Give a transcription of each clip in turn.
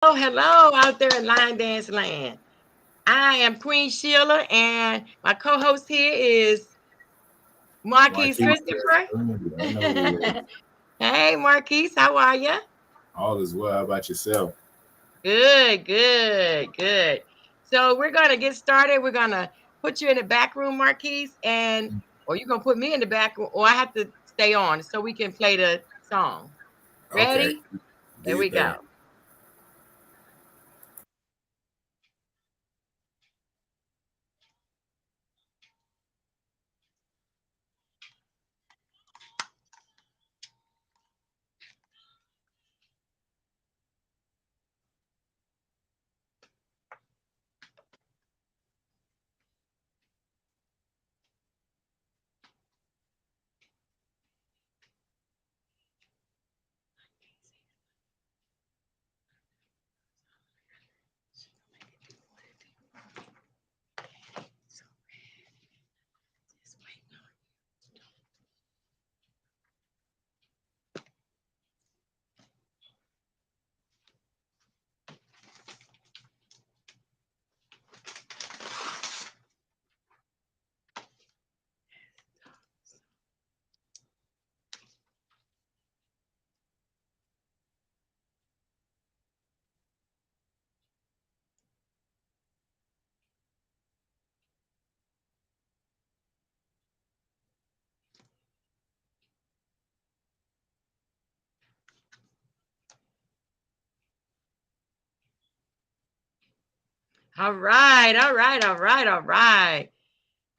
hello out there in Line Dance Land. I am Queen Sheila, and my co-host here is Marquise Marquise, Christopher. I know who it is. Hey, Marquise, how are you? All is well. How about yourself? Good, good, good. So we're gonna get started. We're gonna put you in the back room, Marquise, and or you're gonna put me in the back room, or I have to stay on so we can play the song. Okay, Ready? do There your we thing. go. All right, all right, all right, all right.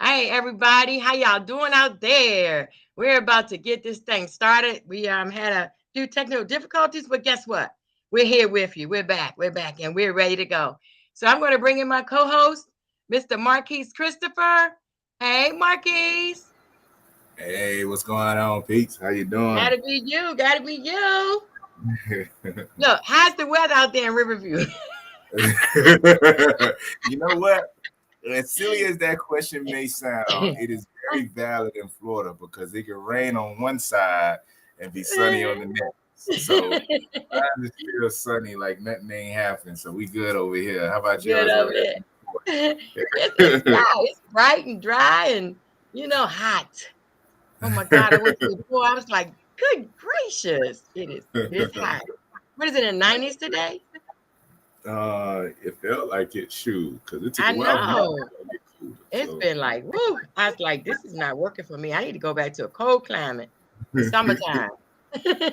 Hey everybody, how y'all doing out there? We're about to get this thing started. We had a few technical difficulties, but guess what? We're here with you. We're back, and we're ready to go. So I'm going to bring in my co-host, Mr. Marquise Christopher. Hey, Marquise. Hey, what's going on, Pete? How you doing? Gotta be you. Gotta be you. Look, how's the weather out there in Riverview? You know what? As silly as that question may sound, it is very valid in Florida because it can rain on one side and be sunny on the next. So mine is still sunny, like nothing ain't happened. So we good over here. How about Good yours over over there. It's there? dry. It's bright and dry and hot. Oh my God, I went to the pool. I was like, good gracious. It's hot. What is it in the 90s today? It felt like it should because it took I a while for me to know. get cooler. It's So been like, woo. I was like, this is not working for me. I need to go back to a cold climate. Summertime.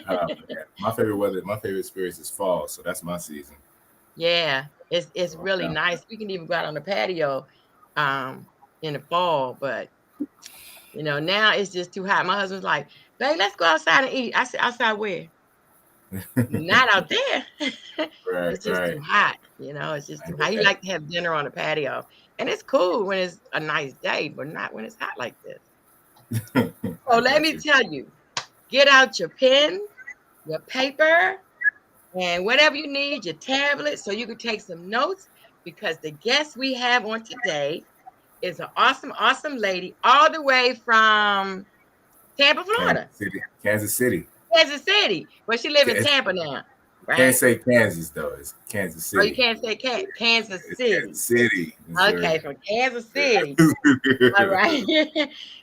man, my favorite experience is fall, so that's my season. Yeah, it's So really I'm down. nice. We can even go out on the patio in the fall, but now it's just too hot. My husband's like, babe, let's go outside and eat. I said, outside where? Not out there. Right, It's just right. too hot. It's just I too hear hot. He that. like to have dinner on the patio. And it's cool when it's a nice day, but not when it's hot like this. So I let got me you. tell you, get out your pen, your paper, and whatever you need, your tablet, so you can take some notes because the guest we have on today is an awesome, awesome lady all the way from Tampa, Kansas Florida. City. Kansas City. Kansas City. But she live in It's, Tampa now, can't right? say Kansas though. It's Kansas Oh, you City. can't say Kansas It's City. Kansas City, Missouri. Okay, from Kansas City. All right.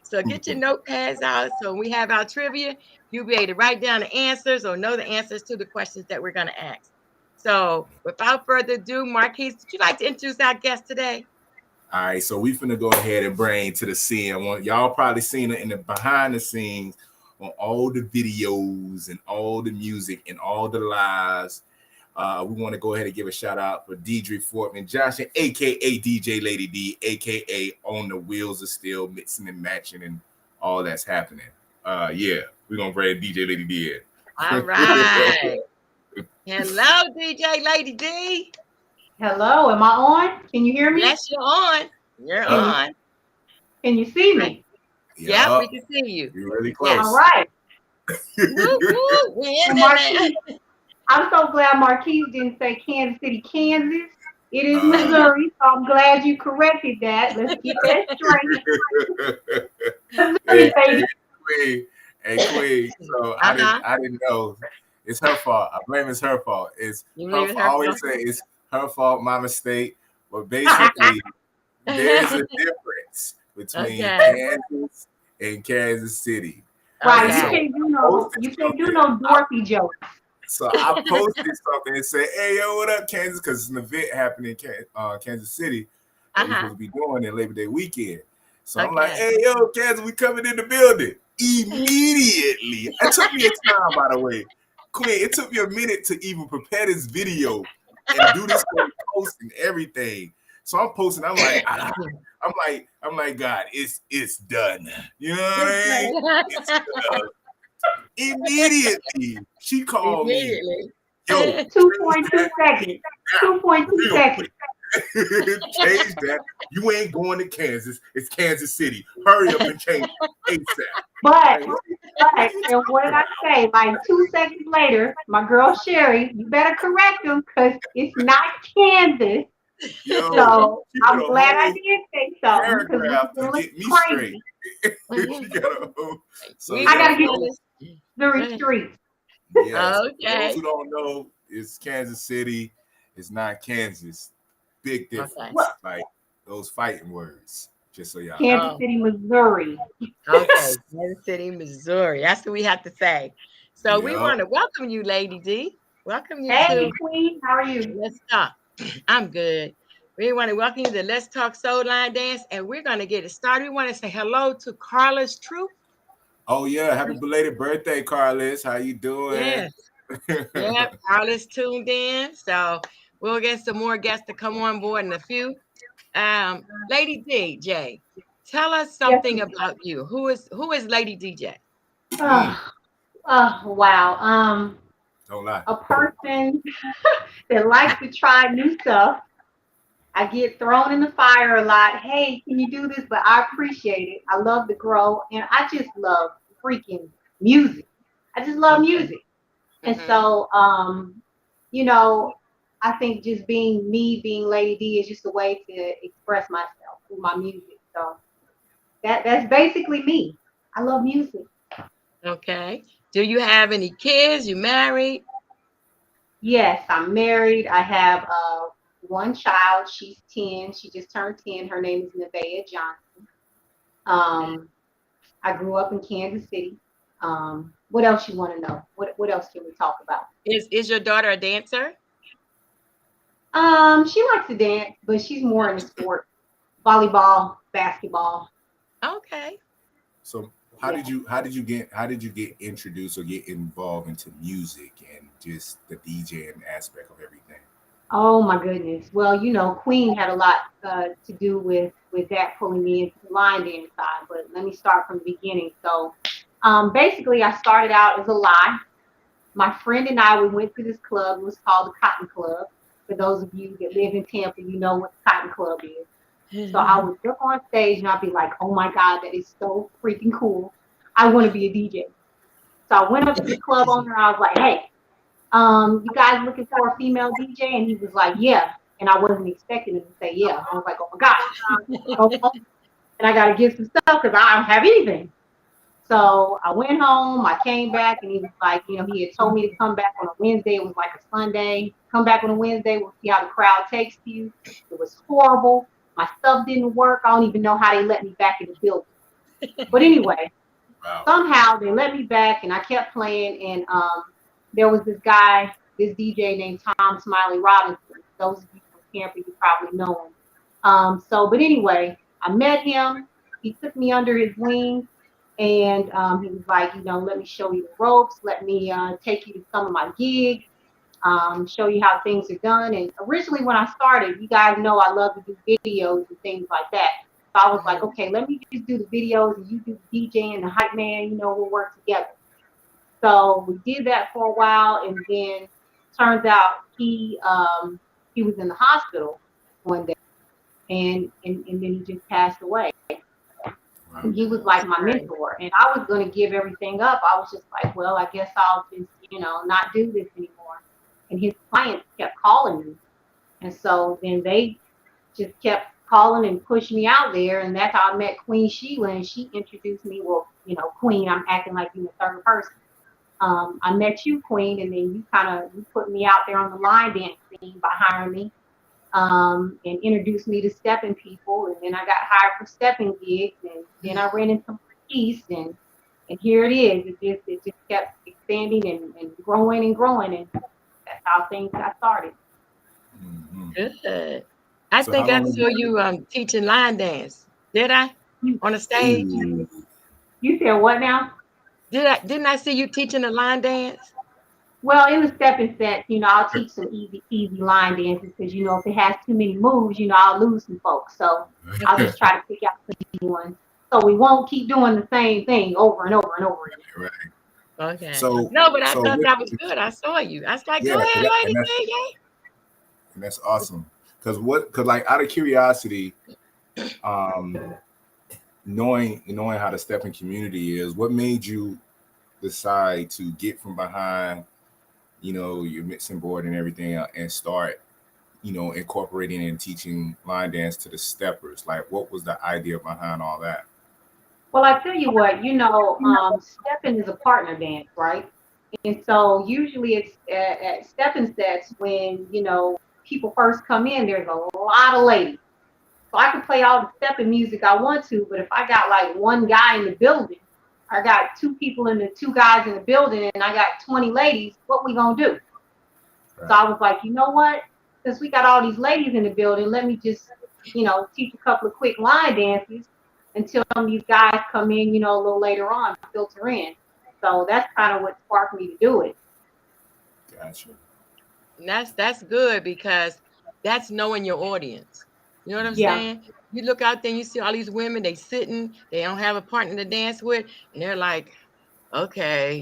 So get your notepads out. So when we have our trivia, you'll be able to write down the answers or know the answers to the questions that we're going to ask. So without further ado, Marquise, would you like to introduce our guest today? All right, so we finna go ahead and bring to the scene. Y'all probably seen it in the behind the scenes on all the videos and all the music and all the lives. We want to go ahead and give a shout out for Deirdre Fortman-Johnson, aka DJ Lady D, aka On the Wheels of Steel, mixing and matching and all that's happening. Yeah, we're gonna bring DJ Lady D All in. right. Hello, DJ Lady D. Hello, am I on? Can you hear me? Yes, you're on. You're Can Yup, you on. can you see I, me? yep, we yup. can see you. You're really Yes. All close. right. Woo, woo. We're in And there now. Marquise, I'm so glad Marquise didn't say Kansas City, Kansas. It is uh, Missouri, so I'm glad you corrected that. Let's get that straight. hey, Missouri, baby. Queen, hey Queen. So I didn't Uh-huh. I didn't know. It's her fault. I blame it's her fault. It's You her believe fault. it's I her always fault? say it's her fault, my mistake. But basically, there's a difference between Okay. Kansas and Kansas City. Right. And You so Okay. can't do I no. posted You can't do something. no Dorothy jokes. So I posted something and said, "Hey, yo, what up, Kansas?" Because it's an event happening in Kansas City that we're Uh-huh. supposed to be doing in Labor Day weekend. So I'm like, Okay. "Hey, yo, Kansas, we coming in the building immediately." It took me a time, by the way, Queen. It took me a minute to even prepare this video and do this post and everything. So I'm posting. I'm like, God, it's done. You know what I mean? It's done. Immediately, she called me. Immediately. Yo, change 2.2 that seconds. now, 2.2 real seconds. quick. Change that. You ain't going to Kansas. It's Kansas City. Hurry up and change it ASAP. But Like, what? and what did I say? Like 2 seconds later, my girl Sherry, you better correct him because it's not Kansas. Yo, So she I'm got a glad I whole did say something because we paragraph to was get me straight. crazy. She got a whole, so You I yeah, gotta just get for tell those, us. the Go ahead. streets. yes, for those Okay. who don't know, it's Kansas City. It's not Kansas. Big Okay. difference. Well, Like those fighting words. Just so y'all know. Kansas Oh, City, Missouri. okay. Kansas City, Missouri. That's what we have to say. So we Yep. want to welcome you, Lady D. Welcome you Hey, to Queen, how are you? Let's Talk. I'm good. We want to welcome you to Let's Talk Soul Line Dance, and we're going to get it started. We want to say hello to Carla's Truth. Oh yeah, happy belated birthday, Carlos. How you doing? Yes. Yep. Carla's tuned in. So we'll get some more guests to come on board in a few. Lady DJ, tell us Yes. something about you. Who is Lady DJ? Mm, Oh, wow. don't lie. A person that likes to try new stuff. I get thrown in the fire a lot. Hey, can you do this? But I appreciate it. I love to grow, and I just love freaking music. I just love Okay. music, and Mm-hmm. so you know, I think just being me, being Lady D, is just a way to express myself through my music. So that's basically me. I love music. Okay. Do you have any kids? You married? Yes, I'm married. I have one child. She's 10. She just turned 10. Her name is Nevaeh Johnson. Um, I grew up in Kansas City. What else you want to know? What else can we talk about? Is your daughter a dancer? She likes to dance, but she's more into sport, volleyball, basketball. Okay. So Yeah. how did you get introduced or get involved into music and just the DJing aspect of everything? Oh my goodness. Well, Queen had a lot to do with that pulling me into the line dance side. But let me start from the beginning. So, basically, I started out as a lie. My friend and I, we went to this club. It was called the Cotton Club. For those of you that live in Tampa, you know what the Cotton Club is. So I would look on stage and I'd be like, oh my God, that is so freaking cool. I want to be a DJ. So I went up to the club owner. I was like, hey, you guys looking for a female DJ? And he was like, yeah. And I wasn't expecting him to say yeah. I was like, oh my gosh, go home and I got to get some stuff because I don't have anything. So I went home, I came back, and he was like, he had told me to come back on a Wednesday. It was like a Sunday. Come back on a Wednesday, we'll see how the crowd takes to you. It was horrible. My stuff didn't work. I don't even know how they let me back in the building. But anyway, Wow. somehow they let me back, and I kept playing. And there was this guy, this DJ named Tom Smiley Robinson. Those of you from Tampa, you probably know him. But anyway, I met him. He took me under his wing. And he was like, let me show you the ropes. Let me take you to some of my gigs, show you how things are done. And originally when I started, you guys know I love to do videos and things like that. So I was like, okay, let me just do the videos and you do the DJ and the hype man, we'll work together. So we did that for a while. And then turns out he was in the hospital one day and then he just passed away. Wow. He was like my mentor, and I was going to give everything up. I was just like, well, I guess I'll just, not do this anymore. And his clients kept calling me. And so then they just kept calling and pushed me out there. And that's how I met Queen Sheila. And she introduced me, well, Queen, I'm acting like you're the third person. I met you, Queen, and then you put me out there on the line dance scene by hiring me, and introduced me to stepping people, and then I got hired for stepping gigs, and then I ran into Marquise, and here it is. It just kept expanding and growing, and that's how things got started. Mm-hmm. Good. I So think how I long have saw you teaching line dance. Did I? You, On the stage? you? you said what now? Didn't I see you teaching the line dance? Well, it was stepping sets. I'll teach some easy line dances because if it has too many moves, I'll lose some folks. So I'll just try to pick out some easy ones. So we won't keep doing the same thing over and over and over again. Right. Okay. So No, but I so thought with, that was good. I saw you. I was like, go yeah, ahead, lady. and that's awesome. Because like out of curiosity, um, knowing how the stepping community is, what made you decide to get from behind, your mixing board and everything and start, incorporating and teaching line dance to the steppers? Like, what was the idea behind all that? Well, I tell you what, stepping is a partner dance, right? And so usually it's at stepping sets when, people first come in, there's a lot of ladies. So I can play all the stepping music I want to, but if I got like one guy in the building, I got two guys in the building, and I got 20 ladies, what we gonna do? Right. So I was like, you know what? Since we got all these ladies in the building, let me just, teach a couple of quick line dances until some of these guys come in, a little later on, filter in. So that's kind of what sparked me to do it. Gotcha. And that's good because that's knowing your audience. You know what I'm Yeah. saying? You look out there and you see all these women, they sitting, they don't have a partner to dance with, and they're like, okay,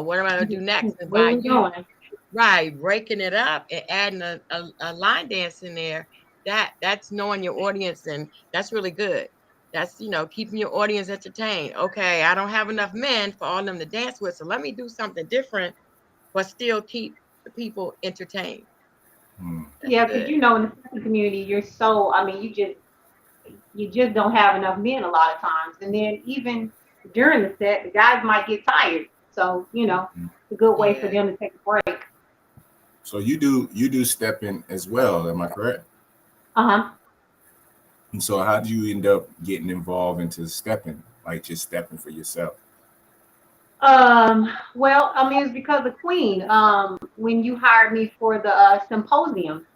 what am I gonna do next? And What are by we you, doing? right, breaking it up and adding a line dance in there, that's knowing your audience, and that's really good. That's keeping your audience entertained. Okay, I don't have enough men for all of them to dance with, so let me do something different, but still keep the people entertained. Hmm. That's Yeah, because good. in the stepping community, you just don't have enough men a lot of times. And then even during the set, the guys might get tired. So, it's a good way for Yeah. them to take a break. So you do stepping as well, am I correct? Uh-huh. And so how do you end up getting involved into stepping, like just stepping for yourself? Well, it's because of Queen. When you hired me for the symposium,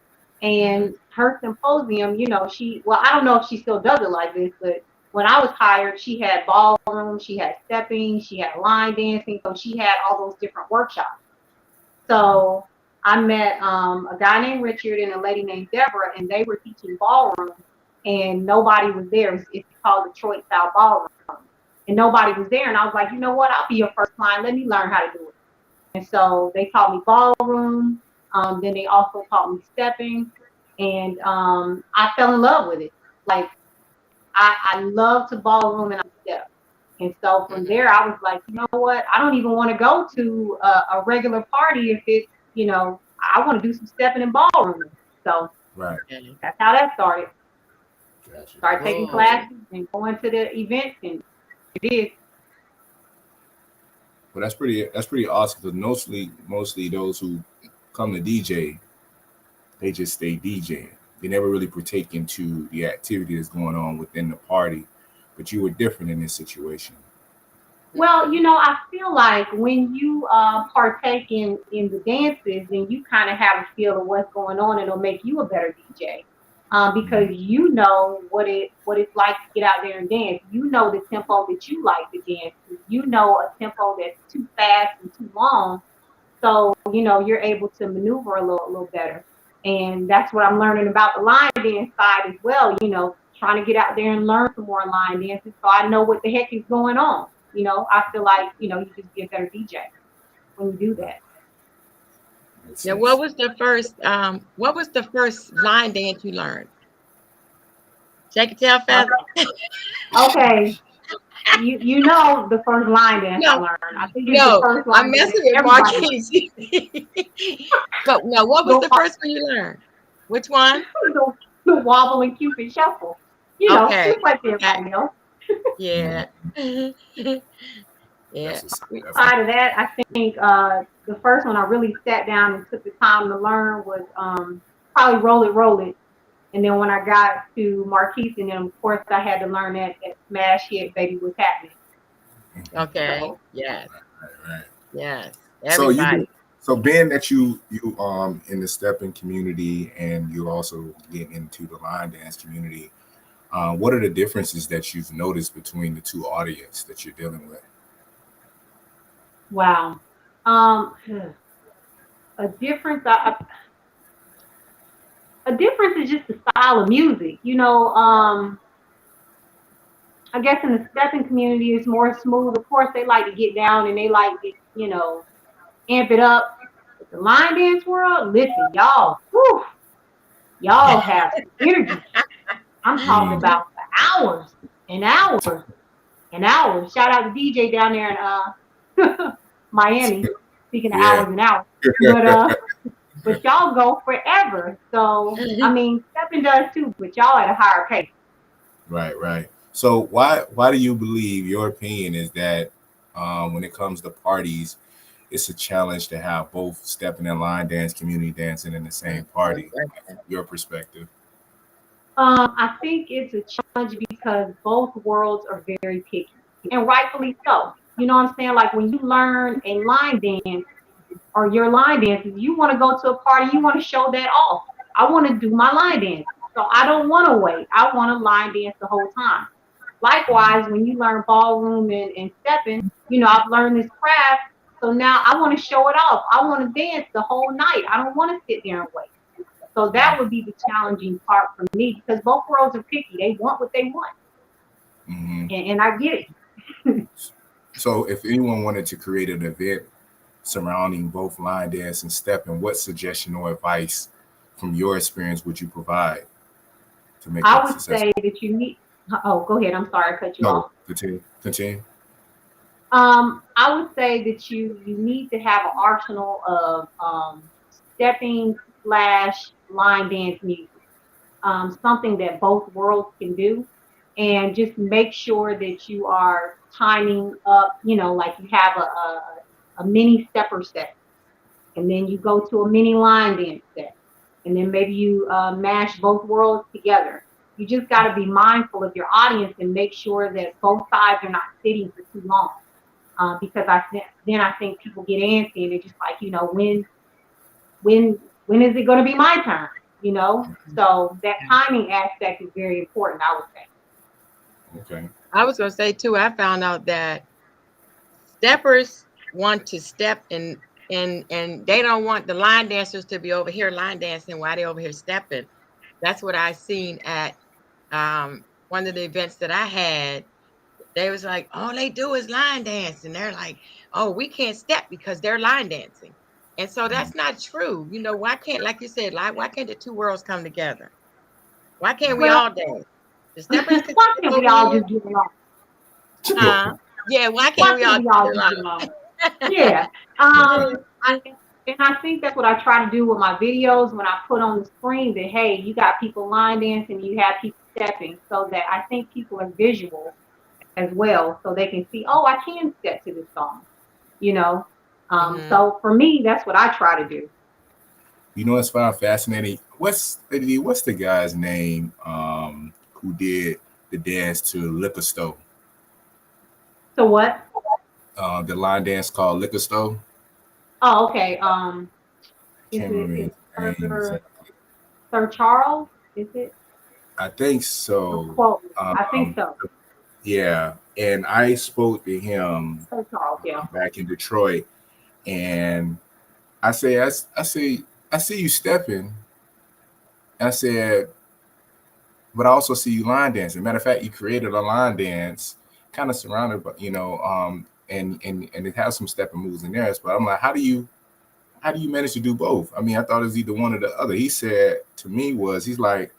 Mhm. and her symposium, I don't know if she still does it like this, but when I was hired, she had ballroom, she had stepping, she had line dancing, so she had all those different workshops. So I met a guy named Richard and a lady named Deborah, and they were teaching ballroom, and nobody was there. It's called Detroit Style Ballroom, and nobody was there. And I was like, you know what? I'll be your first client. Let me learn how to do it. And so they taught me ballroom. Then they also taught me stepping, and I fell in love with it. Like I love to ballroom and I step. And so from Mhm. there, I was like, you know what? I don't even want to go to a regular party if it's, I want to do some stepping and ballroom. So Right. Okay. that's how that started. Gotcha. Started taking Cool. classes and going to the events, and it is. Well, that's pretty awesome because mostly those who come to DJ, they just stay DJing. They never really partake into the activity that's going on within the party. But you were different in this situation. Well, I feel like when you partake in the dances, then you kind of have a feel of what's going on, and it'll make you a better DJ. Because Mhm. you know what it's like to get out there and dance. You know the tempo that you like to dance to. You know a tempo that's too fast and too long. So, you're able to maneuver a little better. And that's what I'm learning about the line dance side as well, trying to get out there and learn some more line dances so I know what the heck is going on. I feel like, you just get a better DJ when you do Right. that. Makes Now, sense. what was the first line dance you learned? Shake it, tail Uh, feather. okay, you know the first line dance I No, learned. I think it's the no, first I'm line dance messing with everybody learns. Marquise. But no, what was The, the first one you learned? Which one? the wobble and cupid shuffle. Okay. Just like Okay. everybody else. Yeah. Yeah. Outside of that, I think the first one I really sat down and took the time to learn was probably Roll It. And then when I got to Marquise and then of course I had to learn that smash hit Baby What's Happening. Okay. So, Yes. Right. Yes. So Everybody. being that you in the stepping community and you also get into the line dance community, what are the differences that you've noticed between the two audience that you're dealing with? wow. Um, a difference. A difference is just the style of music. I guess in the stepping community, it's more smooth. Of course, they like to get down and they like to, amp it up. But the line dance world, listen, y'all, whew, y'all have some energy. I'm talking Mm, about for hours and hours and hours. Shout out to DJ down there in Miami. Speaking of yeah. hours and hours, but y'all go forever. So I mean, stepping does too, but y'all at a higher pace. Right. So why do you believe your opinion is that when it comes to parties, it's a challenge to have both stepping and line dance community dancing in the same party? Your perspective. I think it's a challenge because both worlds are very picky, and rightfully so. You know what I'm saying? Like when you learn a line dance or your line dances, you want to go to a party, you want to show that off. I want to do my line dance, so I don't want to wait. I want to line dance the whole time. Likewise, when you learn ballroom and stepping, I've learned this craft, so now I want to show it off. I want to dance the whole night. I don't want to sit there and wait. So that would be the challenging part for me because both worlds are picky. They want what they want, Mm-hmm. and I get it. So if anyone wanted to create an event surrounding both line dance and stepping, what suggestion or advice from your experience would you provide to make I that would successful? say that you need. Oh, go ahead. I'm sorry, I cut you No, off. continue. I would say that you need to have an arsenal of stepping slash line dance music, something that both worlds can do, and just make sure that you are timing up. Like you have a mini stepper set, and then you go to a mini line dance set, and then maybe you mash both worlds together. You just got to be mindful of your audience and make sure that both sides are not sitting for too long because then I think people get antsy and they're just like, when is it going to be my turn? So that timing aspect is very important, I would say. Okay. I was going to say too, I found out that steppers want to step and they don't want the line dancers to be over here line dancing while they over here stepping. That's what I seen at one of the events that I had. They was like, all they do is line dance. And they're like, oh, we can't step because they're line dancing. And so that's not true. Why can't, like you said, like, why can't the two worlds come together? Why can't we Well, all dance? The steppers can why step can't we over all here. just get along? Yeah, why can't Why we can't all we all get just get along? along? Yeah. And I think that's what I try to do with my videos when I put on the screen that, hey, you got people line dancing, you have people stepping, so that I think people are visual as well, so they can see, oh, I can step to this song, you know. Mhm. So for me, that's what I try to do. It's found fascinating. What's the guy's name who did the dance to Liquor Store? So what? The line dance called Liquor Store. Oh, okay. Is Can't it remember is his name exactly. Sir Charles? Is it? I think A so. quote? I think Um, so. yeah, and I spoke to him Sir Charles, yeah. back in Detroit, and I say, I see you stepping. I said, but I also see you line dancing. Matter of fact, you created a line dance, kind of surrounded, but and it has some stepping moves in there. But I'm like, how do you manage to do both? I mean, I thought it was either one or the other. He said to me he's like,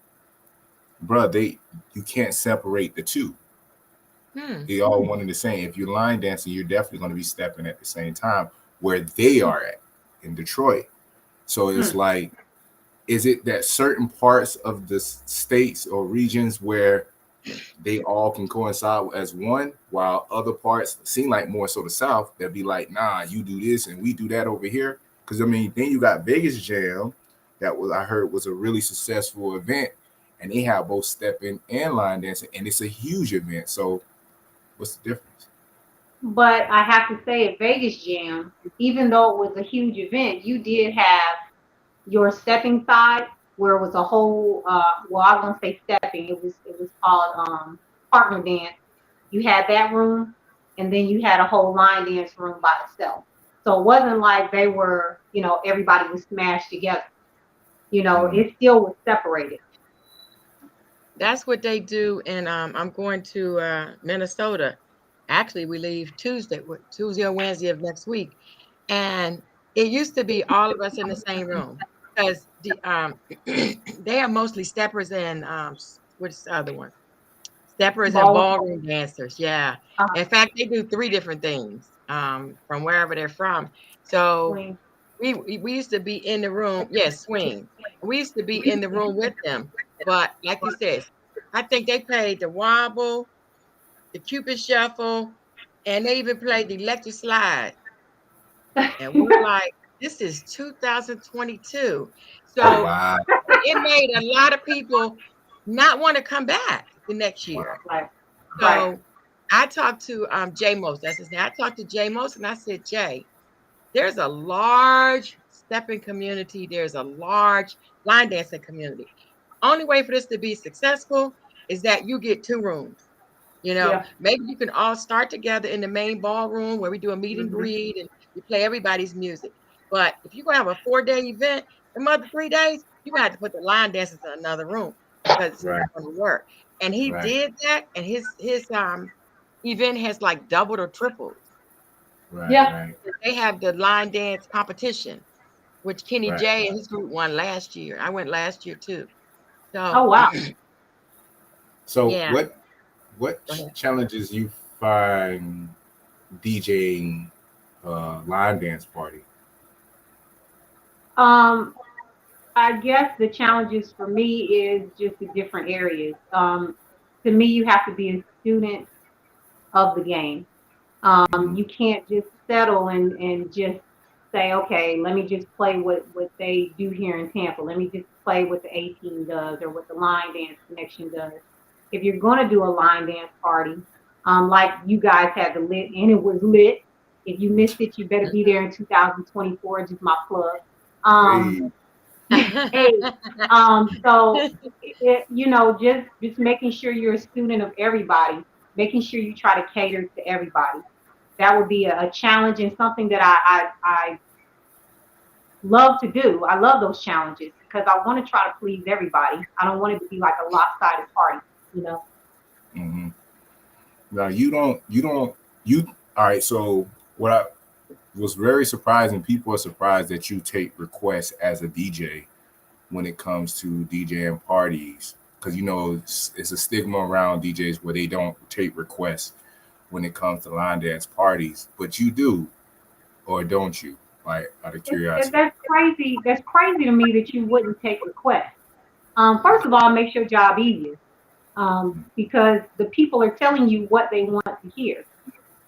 bro, you can't separate the two. Hmm. They all one and the same. If you're line dancing, you're definitely going to be stepping at the same time where they are at in Detroit. So it's Hmm. like, is it that certain parts of the states or regions where they all can coincide as one, while other parts seem like more so the South, they'll be like, nah, you do this and we do that over here. Because I mean, then you got Vegas Jam, that was I heard was a really successful event, and they have both stepping and line dancing, and it's a huge event. So what's the difference? But I have to say, at Vegas Jam, even though it was a huge event, you did have your stepping side where it was a whole. Well, I won't say stepping. It was called partner dance. You had that room, and then you had a whole line dance room by itself. So it wasn't like they were, everybody was smashed together. It still was separated. That's what they do. And I'm going to Minnesota. Actually, we leave Tuesday or Wednesday of next week. And it used to be all of us in the same room because they are mostly steppers and what's the other one? Steppers and ballroom dancers. Yeah. In fact, they do 3 different things from wherever they're from. So Swing. we used to be in the room. Yes, swing. We used to be in the room with them. But like you said, I think they played the wobble, the Cupid shuffle, and they even played the electric slide. And we're like, this is 2022. So Wow. it made a lot of people not want to come back the next year. Right. So I talked to Jay Most. That's his name. I talked to Jay Most and I said, Jay, there's a large stepping community. There's a large line dancing community. Only way for this to be successful is that you get 2 rooms. Maybe you can all start together in the main ballroom where we do a meet and greet and we play everybody's music. But if you're going to have a 4-day event, the other 3 days, you're going to have to put the line dancers in another room because it's not going to work. And he did that, and his event has like doubled or tripled. Right. They have the line dance competition, which Kenny J and his group won last year. I went last year too. So, oh wow. So what challenges you find DJing line dance party? I guess the challenges for me is just the different areas. To me, you have to be a student of the game. You can't just settle and just say, okay, let me just play what they do here in Tampa. Let me just play what the A-Team does or what the Line Dance Connection does. If you're going to do a line dance party, like you guys had the lit, and it was lit. If you missed it, you better be there in 2024. Just my plug. So just making sure you're a student of everybody, making sure you try to cater to everybody. That would be a challenge and something that I love to do. I love those challenges because I want to try to please everybody. I don't want it to be like a lopsided party, Mm-hmm. Now all right. So what I was very surprising, people are surprised that you take requests as a DJ when it comes to DJing parties, because it's a stigma around DJs where they don't take requests when it comes to line dance parties, but you do, or don't you? Like, out of curiosity. That's crazy. That's crazy to me that you wouldn't take requests. First of all, it makes your job easier because the people are telling you what they want to hear.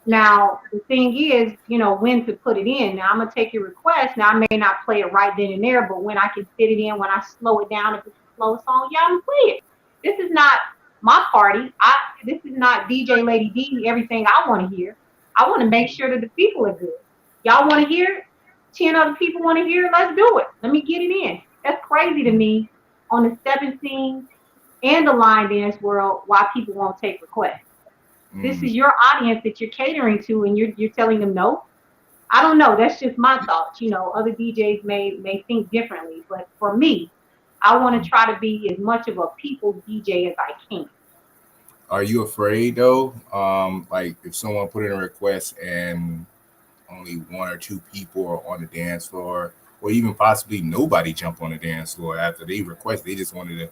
Now, the thing is, when to put it in. Now, I'm going to take your request. Now, I may not play it right then and there, but when I can fit it in, when I slow it down, if it's a slow song, yeah, I'm going to play it. This is not my party. This is not DJ Lady D, everything I want to hear. I want to make sure that the people are good. Y'all want to hear it? 10 other people want to hear it? Let's do it. Let me get it in. That's crazy to me on the stepping scene and the line dance world why people won't take requests. This is your audience that you're catering to, and you're telling them no. I don't know. That's just my thoughts. Other DJs may think differently, but for me, I want to try to be as much of a people DJ as I can. Are you afraid though? Like if someone put in a request and only 1 or 2 people are on the dance floor, or even possibly nobody jump on the dance floor after they request, they just wanted to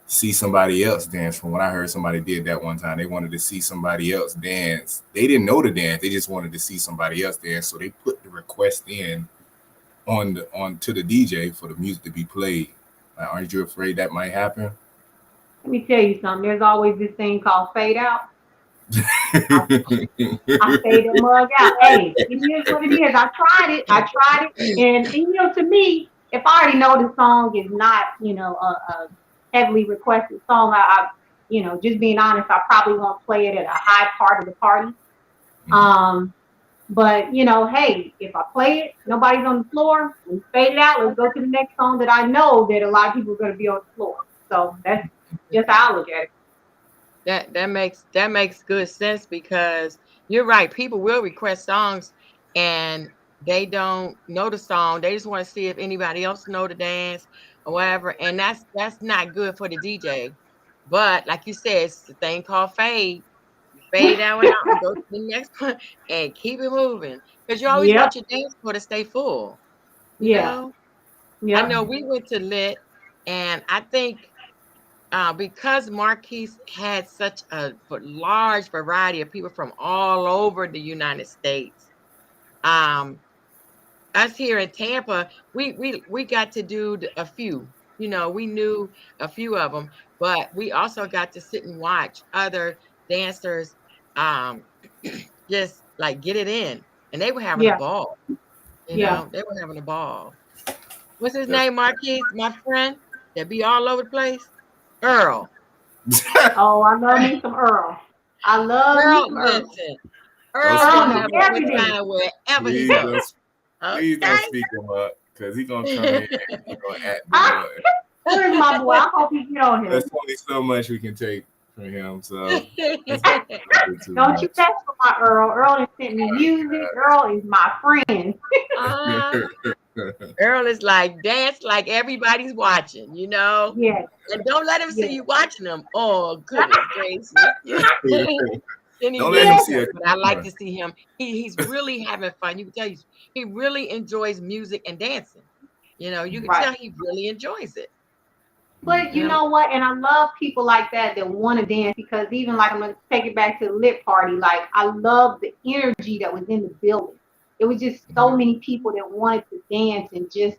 see somebody else dance. From when I heard somebody did that one time, they wanted to see somebody else dance. They didn't know the dance, they just wanted to see somebody else dance. So they put the request in on to the DJ for the music to be played. Like, aren't you afraid that might happen? Let me tell you something. There's always this thing called fade out. I fade the mug out. Hey, it is what it is. I tried it. And you know, to me, if I already know the song is not, you know, a heavily requested song, you know, just being honest, I probably won't play it at a high part of the party. But you know, hey, if I play it, nobody's on the floor, we fade it out. Let's go to the next song that I know that a lot of people are going to be on the floor. So that's just how I look at it. That makes good sense, because you're right. People will request songs and they don't know the song. They just want to see if anybody else know the dance or whatever. And that's not good for the DJ. But like you said, it's the thing called fade. You fade that one out and go to the next one and keep it moving. Because you always Yep. want your dance floor to stay full. You Yeah. know? I Yep. know we went to Lit, and I think because Marquise had such a large variety of people from all over the United States, um, us here in Tampa, we got to do a few. You know, we knew a few of them, but we also got to sit and watch other dancers, um, just like get it in, and they were having a Yeah. ball. You Yeah. know, they were having a ball. What's his name, Marquise? My friend that be all over the place, Earl. Oh, I love me some Earl. I love me Earl, some Earl. listen, Don't Earl speak Earl is knows him having a up. good everything. time wherever he Please goes. don't, please don't Okay. speak him up, because he's gonna come in and he's gonna act Ah, the where's my boy? I hope he get on There's him. only so much we can take from him, so it's too Don't you much. mess with my Earl. Earl has sent me music. Earl is my friend. uh, Earl is like dance like everybody's watching, you know, Yes. and don't let him see Yes. you watching them. Oh goodness gracious! Then he Don't let him really Yes. see does. a But I like camera. to see him. He's really having fun. You can tell he really enjoys music and dancing. You know, you can Right. tell he really enjoys it. But And you know what? And I love people like that want to dance, because even like I'm gonna take it back to the lit party. Like I love the energy that was in the building. It was just so many people that wanted to dance and just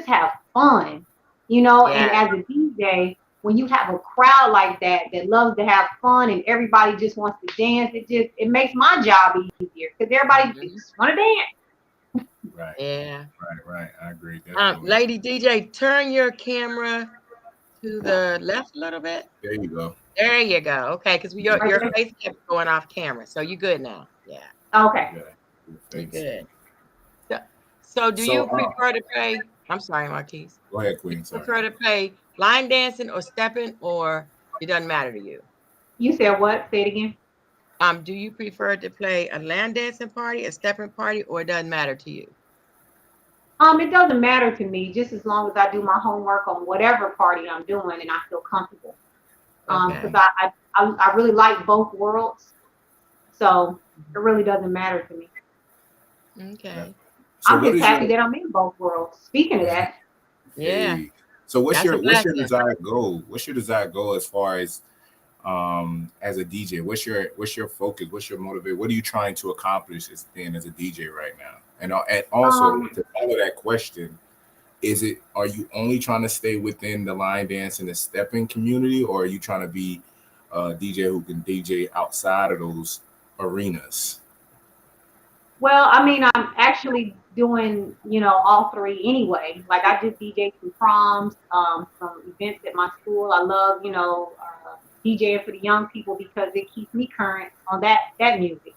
have fun, you know. And yeah, as a DJ, when you have a crowd like that that loves to have fun and everybody just wants to dance, it makes my job easier, because everybody mhm, just want to dance. Right, yeah. right. I agree, definitely. Lady DJ, turn your camera to the left a little bit. There you go. There you go. Okay, because Right your there. face kept going off camera, so you good now. Yeah, Okay. Yeah, your you face. good. So, so do So, you prefer to play? I'm sorry, Marquise. go ahead, Do Queen. you Sorry. prefer to play line dancing or stepping, or it doesn't matter to you? You said what? Say it again. Do you prefer to play a line dancing party, a stepping party, or it doesn't matter to you? It doesn't matter to me, just as long as I do my homework on whatever party I'm doing and I feel comfortable. Because Okay. I really like both worlds, so it really doesn't matter to me. Yeah. Okay. So, I'm what just is your happy that I'm in both worlds. Speaking of that, Yeah, hey? So, that's a what's your blessing. desired goal? What's your desired goal as a DJ? What's your focus? What's your motivate? What are you trying to accomplish as being as a DJ right now? And also um, to follow that question, are you only trying to stay within the line dance and the stepping community, or are you trying to be a DJ who can DJ outside of those arenas? well, I mean, I'm actually doing, you know, all three anyway. Like I just DJ some proms, some events at my school. I love, you know, DJing for the young people because it keeps me current on that music.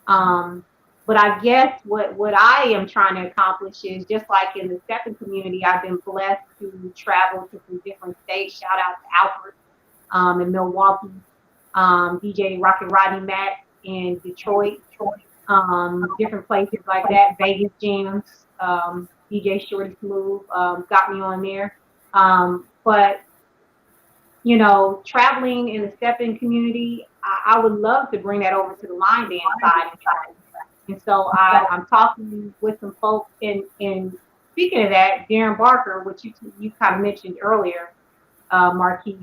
Um, but I guess what I am trying to accomplish is just like in the stepping community, I've been blessed to travel to some different states. Shout out to Alfred in Milwaukee, DJ Rocket Rodney Mac in Detroit, different places like that, Vegas jams, DJ Shorty Smooth got me on there. But you know, traveling in the stepping community, I would love to bring that over to the line dance side and try. And so I'm talking with some folks. And speaking of that, Darren Barker, which you kind of mentioned earlier, Marquis,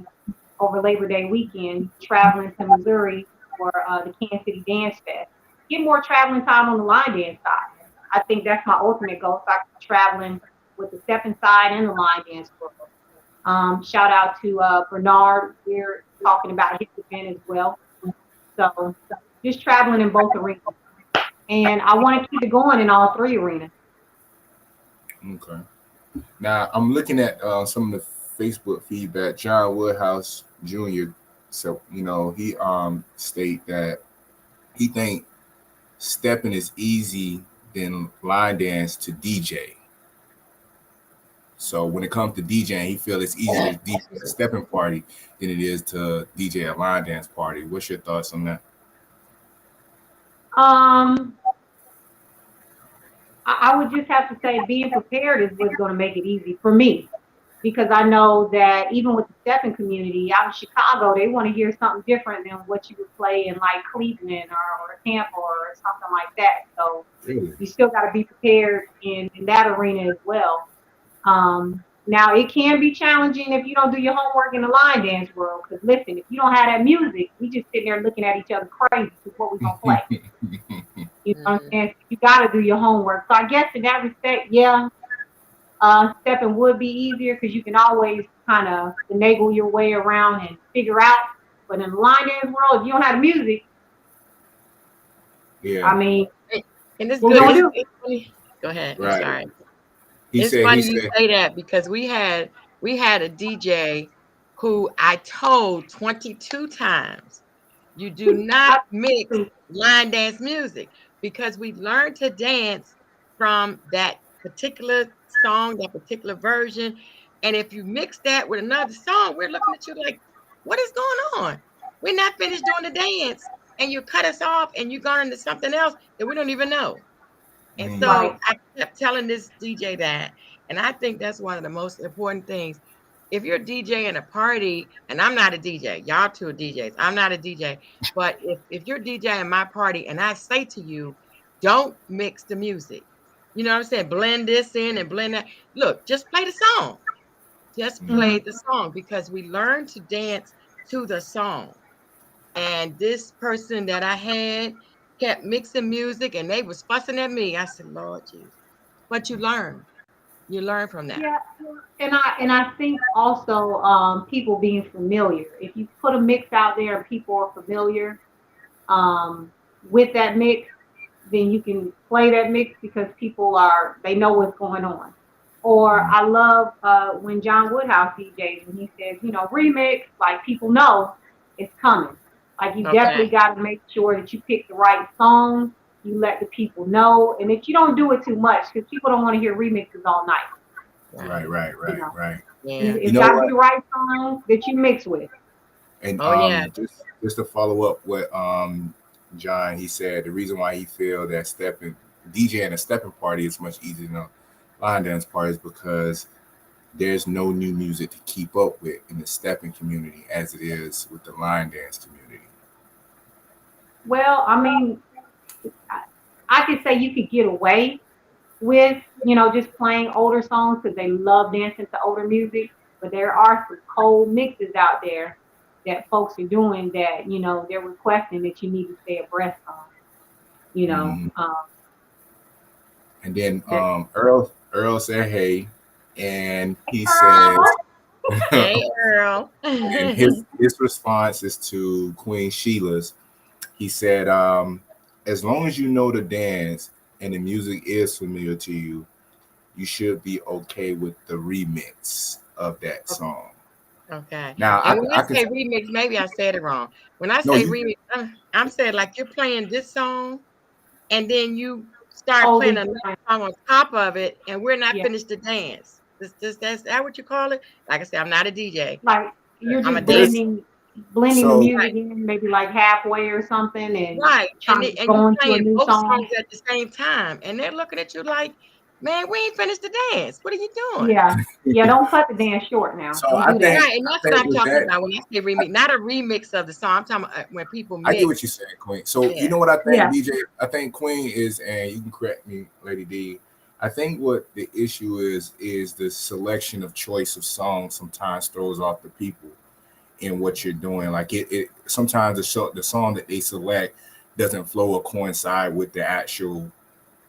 over Labor Day weekend, traveling to Missouri for the Kansas City Dance Fest. Get more traveling time on the line dance side. I think that's my ultimate goal. So I can be traveling with the stepping side and the line dance world. Shout out to Bernard. We're talking about his event as well. So just traveling in both arenas. And I want to keep it going in all three arenas. Okay. Now I'm looking at some of the Facebook feedback. John Woodhouse Jr. So he state that he think stepping is easy than line dance to DJ. So when it comes to DJing, he feels it's easier to DJ a stepping party than it is to DJ a line dance party. What's your thoughts on that? I would just have to say being prepared is what's going to make it easy for me, because I know that even with the stepping community out in Chicago, they want to hear something different than what you would play in like Cleveland or Tampa or something like that. So you still got to be prepared in that arena as well. Now it can be challenging if you don't do your homework in the line dance world. Because listen, if you don't have that music, we just sitting there looking at each other crazy to what we gonna play. You know what I'm saying? You got to do your homework. So I guess in that respect, yeah, stepping would be easier because you can always kind of finagle your way around and figure out. But in the line dance world, if you don't have music, yeah, I mean, and it's good. Go ahead. Right. I'm sorry. It's funny you say that because we had a DJ who I told 22 times, you do not mix line dance music, because we learned to dance from that particular song, that particular version. And if you mix that with another song, we're looking at you like, what is going on? We're not finished doing the dance, and you cut us off and you're going into something else that we don't even know. And so I kept telling this DJ that, and I think that's one of the most important things. If you're DJing a party, and I'm not a DJ, y'all two are DJs, I'm not a DJ, but if you're DJing my party and I say to you, don't mix the music, you know what I'm saying? Blend this in and blend that. Look, just play the song. Just play the song, because we learn to dance to the song. And this person that I had kept mixing music and they was fussing at me. I said, Lord Jesus. But you learn from that. Yeah, and I think also people being familiar. If you put a mix out there and people are familiar with that mix, then you can play that mix because they know what's going on. Or I love when John Woodhouse DJs, when he says, remix, like people know it's coming. Like you definitely got to make sure that you pick the right song. You let the people know, and that you don't do it too much, because people don't want to hear remixes all night. Right. Yeah. It's got to be the right song that you mix with. And just to follow up what John, he said the reason why he feel that DJing a stepping party is much easier than a line dance party is because there's no new music to keep up with in the stepping community as it is with the line dance community. Well, I mean, I could say you could get away with, just playing older songs because they love dancing to older music. But there are some cold mixes out there that folks are doing that, they're requesting that you need to stay abreast on, And then Earl said, hey, and he says, hey, Earl. And his response is to Queen Sheila's. He said, as long as you know the dance and the music is familiar to you, you should be okay with the remix of that song. Okay. Now, and when I say remix, maybe I said it wrong. When I say remix, I'm saying like you're playing this song, and then you start playing another song on top of it, and we're not finished the dance. That's that what you call it? Like I said, I'm not a DJ. Like you're just blending the music in, maybe like halfway or something, and and you're playing both songs at the same time, and they're looking at you like, man, we ain't finished the dance. What are you doing? Yeah, don't cut the dance short now. So I think, and that's what I'm talking about when I say remix, not a remix of the song. I'm talking about when people mix. I get what you're saying, Queen. So you know what I think, DJ? I think Queen is, and you can correct me, Lady D. I think what the issue is the selection of choice of songs sometimes throws off the people in what you're doing. Like it sometimes the song that they select doesn't flow or coincide with the actual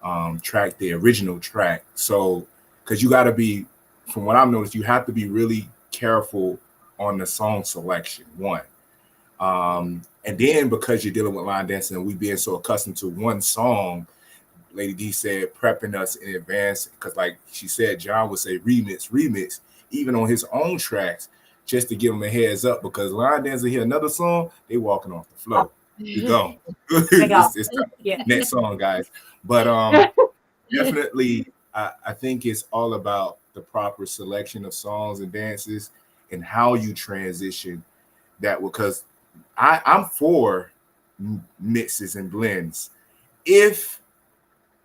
the original track. So because you got to be, from what I've noticed, you have to be really careful on the song selection. One. And then because you're dealing with line dancing and we being so accustomed to one song, Lady D said prepping us in advance, because like she said, John would say remix, even on his own tracks, just to give them a heads up, because line dancers hear another song, they walking off the floor. You go. It's the next song, guys. But definitely, I think it's all about the proper selection of songs and dances and how you transition that, because I'm for mixes and blends if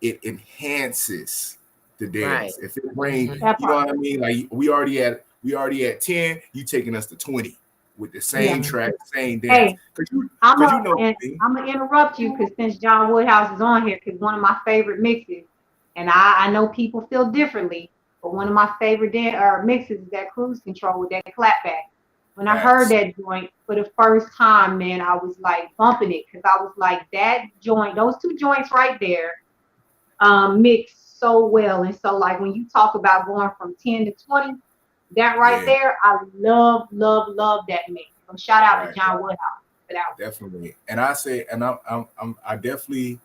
it enhances the dance. If it brings, you know what I mean? Like we already at 10, you taking us to 20 with the same track, same dance. Hey, I'm gonna interrupt you because since John Woodhouse is on here, because one of my favorite mixes, and I know people feel differently, but one of my favorite mixes is that Cruise Control with that clapback. When I heard that joint for the first time, man, I was like bumping it, because I was like, that joint, those two joints right there, mix so well. And so like when you talk about going from 10 to 20, that right there, I love that mix. So shout out to John Woodhouse for that one. Definitely. And I say, and I definitely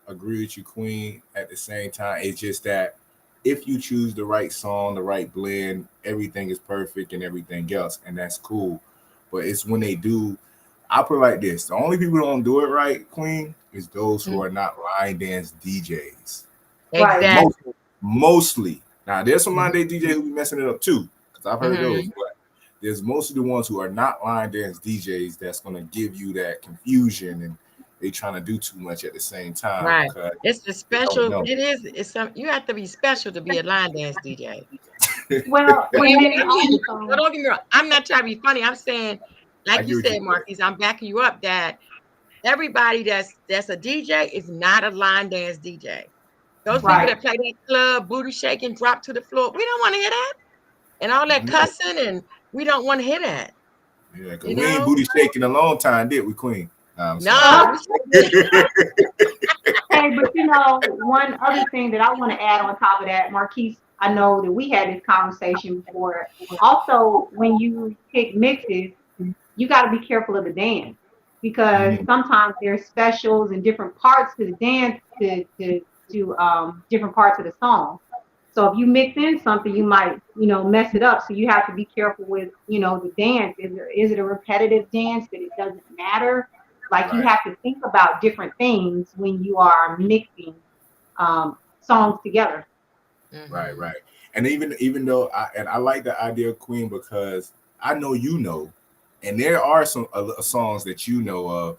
agree with you, Queen. At the same time, it's just that if you choose the right song, the right blend, everything is perfect and everything else, and that's cool. But it's when they do, I put it like this: the only people who don't do it right, Queen, is those who are not line dance DJs. Exactly. Mostly. Now, there's some line dance DJs who be messing it up too, because I've heard those. But there's mostly the ones who are not line dance DJs that's going to give you that confusion, and they trying to do too much at the same time. Right. It's a special. It's some. You have to be special to be a line dance DJ. Well, don't get me wrong. I'm not trying to be funny. I'm saying, like you said, Marquise, I'm backing you up that everybody that's a DJ is not a line dance DJ. Those people that play that club, booty shaking, drop to the floor, we don't want to hear that. And all that cussing, and we don't want to hear that. Yeah, because we ain't booty shaking a long time, did we, Queen? No. Hey, but you know, one other thing that I want to add on top of that, Marquise, I know that we had this conversation before. Also, when you pick mixes, you got to be careful of the dance, because sometimes there's specials and different parts to the dance to different parts of the song. So if you mix in something, you might, mess it up. So you have to be careful with, the dance. Is it a repetitive dance that it doesn't matter? Like you have to think about different things when you are mixing songs together. Right. And even though I like the idea of Queen, because I know and there are some songs that you know of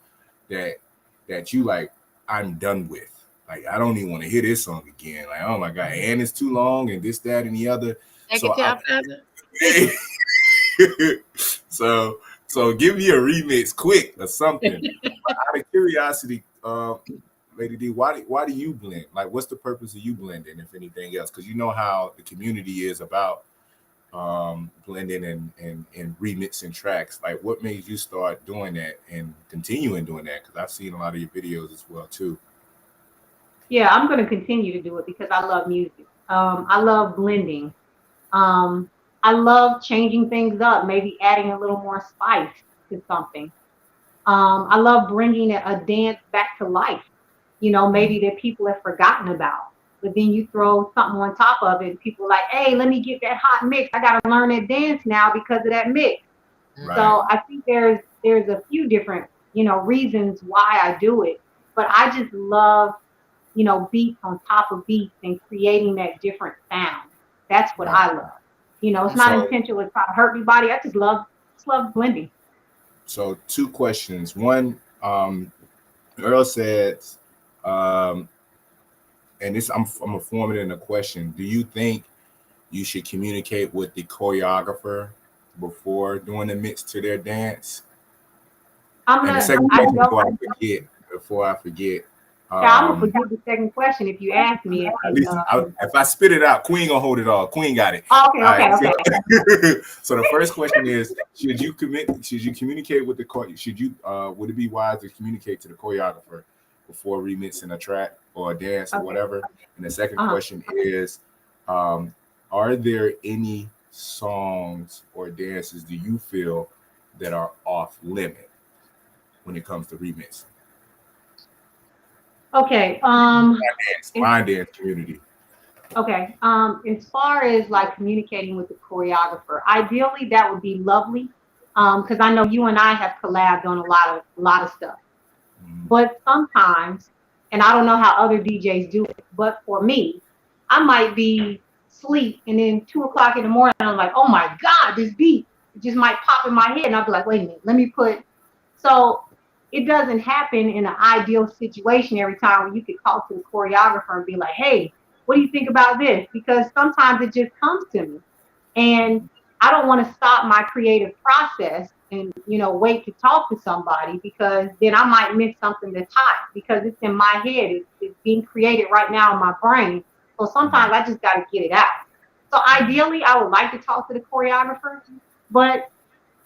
that you like, I'm done with. Like, I don't even want to hear this song again. Like, oh my God, and it's too long, and this, that, and the other. So give me a remix quick or something. Out of curiosity, Lady D, why do you blend? Like, what's the purpose of you blending, if anything else? Because you know how the community is about blending and remixing tracks. Like, what made you start doing that and continuing doing that? Because I've seen a lot of your videos as well too. Yeah, I'm going to continue to do it because I love music. I love blending. I love changing things up, maybe adding a little more spice to something. I love bringing a dance back to life, maybe that people have forgotten about. But then you throw something on top of it, and people are like, hey, let me get that hot mix. I got to learn that dance now because of that mix. Right. So I think there's a few different, reasons why I do it. But I just love beats on top of beats and creating that different sound. That's what I love. It's not intentional to try to hurt anybody. I just love blending. So 2 questions. One, Earl says, and this I'm gonna form it in a question. Do you think you should communicate with the choreographer before doing the mix to their dance? And the second question before I forget. I'm gonna forget the second question if you ask me. If I spit it out, Queen gonna hold it all. Queen got it. Okay. So the first question is: should you communicate with the would it be wise to communicate to the choreographer before remixing a track or a dance or whatever? And the second question is: are there any songs or dances do you feel that are off limit when it comes to remixing? Okay. Line dance community. Okay. As far as like communicating with the choreographer, ideally that would be lovely. Because I know you and I have collabed on a lot of stuff. Mm. But sometimes, and I don't know how other DJs do it, but for me, I might be asleep and then 2 o'clock in the morning, I'm like, oh my God, this beat it just might pop in my head. And I'll be like, wait a minute, let me put. So it doesn't happen in an ideal situation every time when you could call to the choreographer and be like, hey, what do you think about this? Because sometimes it just comes to me. And I don't want to stop my creative process and wait to talk to somebody, because then I might miss something that's hot because it's in my head. It's being created right now in my brain. So sometimes I just got to get it out. So ideally, I would like to talk to the choreographer, but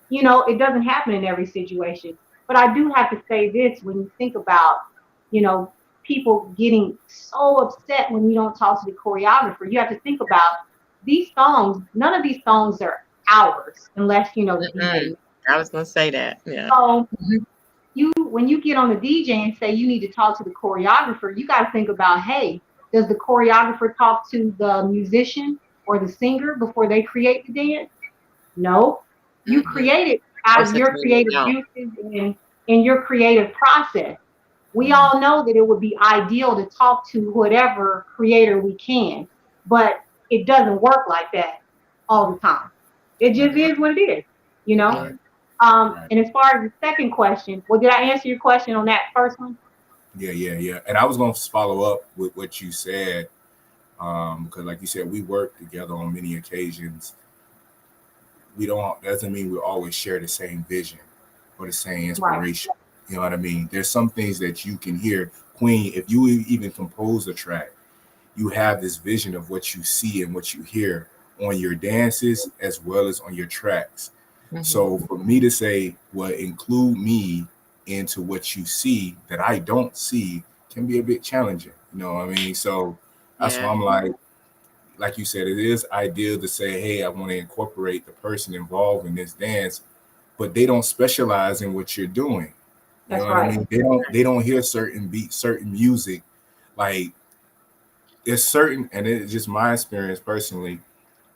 it doesn't happen in every situation. But I do have to say this: when you think about, you know, people getting so upset when you don't talk to the choreographer, you have to think about these songs. None of these songs are ours unless the DJ. I was gonna say that. Yeah. So when you get on the DJ and say you need to talk to the choreographer, you got to think about, hey, does the choreographer talk to the musician or the singer before they create the dance? No. You create it out of your creative juices and in your creative process. We all know that it would be ideal to talk to whatever creator we can, but it doesn't work like that all the time. It just is what it is, you know? Right. And as far as the second question, well, did I answer your question on that first one? Yeah. And I was going to follow up with what you said, because like you said, we work together on many occasions. We don't, doesn't mean we always share the same vision or the same inspiration. Right. You know what I mean? There's some things that you can hear. Queen, if you even compose a track, you have this vision of what you see and what you hear on your dances as well as on your tracks. Mm-hmm. So for me to say, well, include me into what you see that I don't see can be a bit challenging. You know what I mean? So that's why I'm like you said, it is ideal to say, hey, I want to incorporate the person involved in this dance, but they don't specialize in what you're doing. You know what I mean? They don't hear certain beats, certain music. Like there's certain, and it's just my experience personally,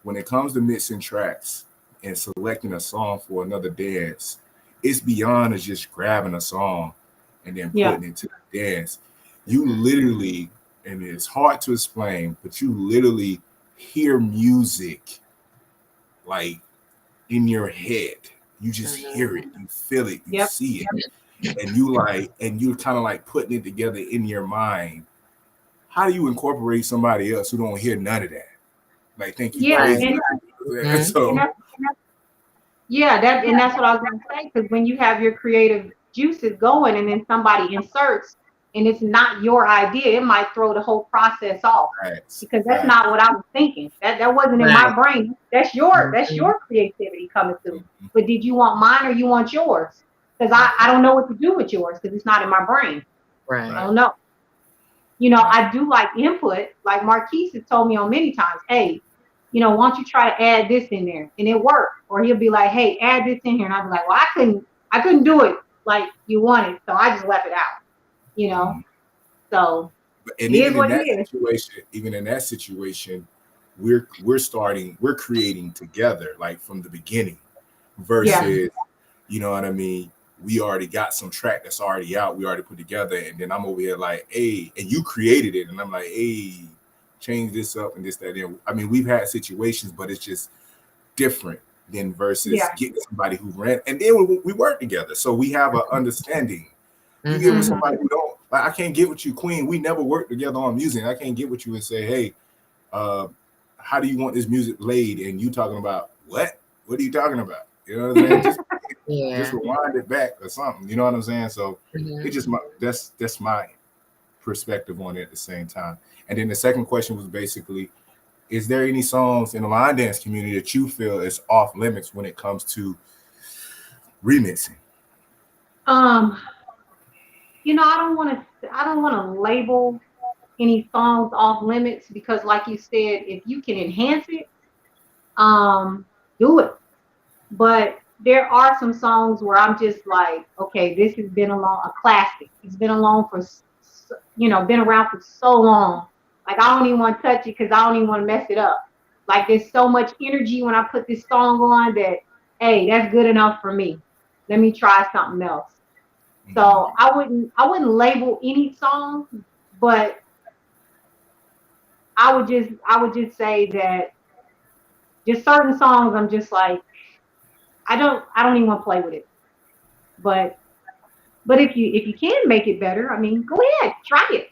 when it comes to mixing tracks and selecting a song for another dance, it's beyond just grabbing a song and then putting it to the dance. You literally, and it's hard to explain, but you literally hear music like in your head. You just hear it, you feel it, you see it, and you're kind of like putting it together in your mind. How do you incorporate somebody else who don't hear none of that? Like, think you crazy. And that's what I was going to say, because when you have your creative juices going and then somebody inserts and it's not your idea, it might throw the whole process off. Right. Because that's not what I was thinking. That wasn't in my brain. That's your creativity coming through. But did you want mine or you want yours? Because I don't know what to do with yours because it's not in my brain. Right. I don't know. I do like input. Like Marquise has told me on many times, hey, why don't you try to add this in there? And it worked. Or he'll be like, hey, add this in here. And I'll be like, well, I couldn't do it like you wanted. So I just left it out, So and even in that situation, we're creating together, like from the beginning, versus, you know what I mean? We already got some track that's already out. We already put together. And then I'm over here like, hey, and you created it. And I'm like, hey, change this up and this, that, and I mean, we've had situations, but it's just different than versus getting somebody who ran. And then we work together. So we have an understanding. You get with somebody who don't, like, I can't get with you, Queen. We never worked together on music. I can't get with you and say, hey, how do you want this music played? And you talking about what? What are you talking about? You know what I'm saying? Just rewind it back or something. You know what I'm saying? So it's just that's my perspective on it at the same time. And then the second question was basically, is there any songs in the line dance community that you feel is off limits when it comes to remixing? I don't want to label any songs off limits because, like you said, if you can enhance it, do it. But there are some songs where I'm just like, okay, this has been a classic. It's been along for, been around for so long. Like I don't even want to touch it because I don't even want to mess it up. Like there's so much energy when I put this song on that, hey, that's good enough for me. Let me try something else. So I wouldn't label any song, but I would just say that just certain songs I'm just like I don't even want to play with it. But if you can make it better, I mean, go ahead, try it.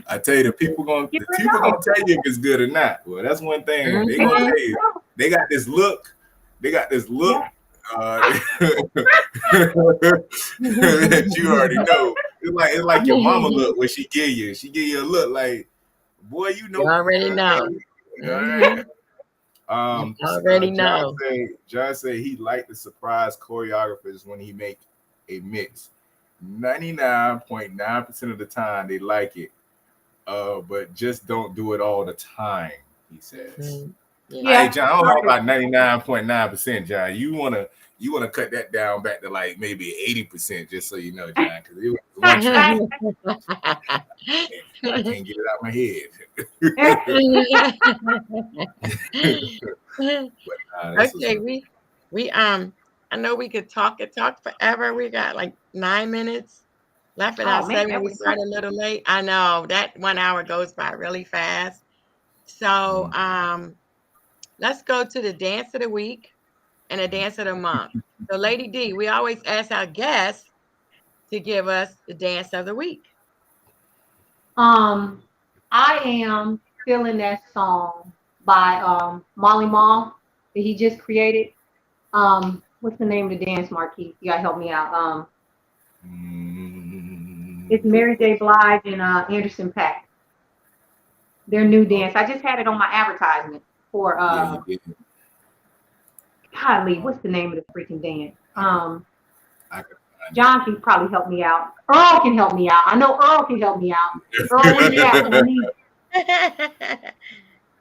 I tell you, the people gonna tell you if it's good or not. Well, that's one thing they gonna tell you. They got this look. They got this look. Yeah. That you already know. It's like your mama look when she give you. She give you a look like, boy, you know. You already know. All right. Already know. John said he liked the surprise choreographers when he make a mix. 99.9% of the time they like it, but just don't do it all the time. He says. Yeah. Hey, John, I don't know about 99.9%, John. You wanna cut that down back to like maybe 80%, just so you know, John, because it was one track. I can't get it out of my head. Okay, we I know we could talk forever. We got like 9 minutes left in our segment. We started a little late. I know that 1 hour goes by really fast. So let's go to the dance of the week and the dance of the month. So Lady D, we always ask our guests to give us the dance of the week. I am feeling that song by Molly Mall that he just created. What's the name of the dance, Marquise? You gotta help me out. It's Mary J. Blige and Anderson .Paak. Their new dance. I just had it on my advertisement for golly, what's the name of the freaking dance? John can probably help me out. Earl can help me out. I know Earl can help me out. Earl in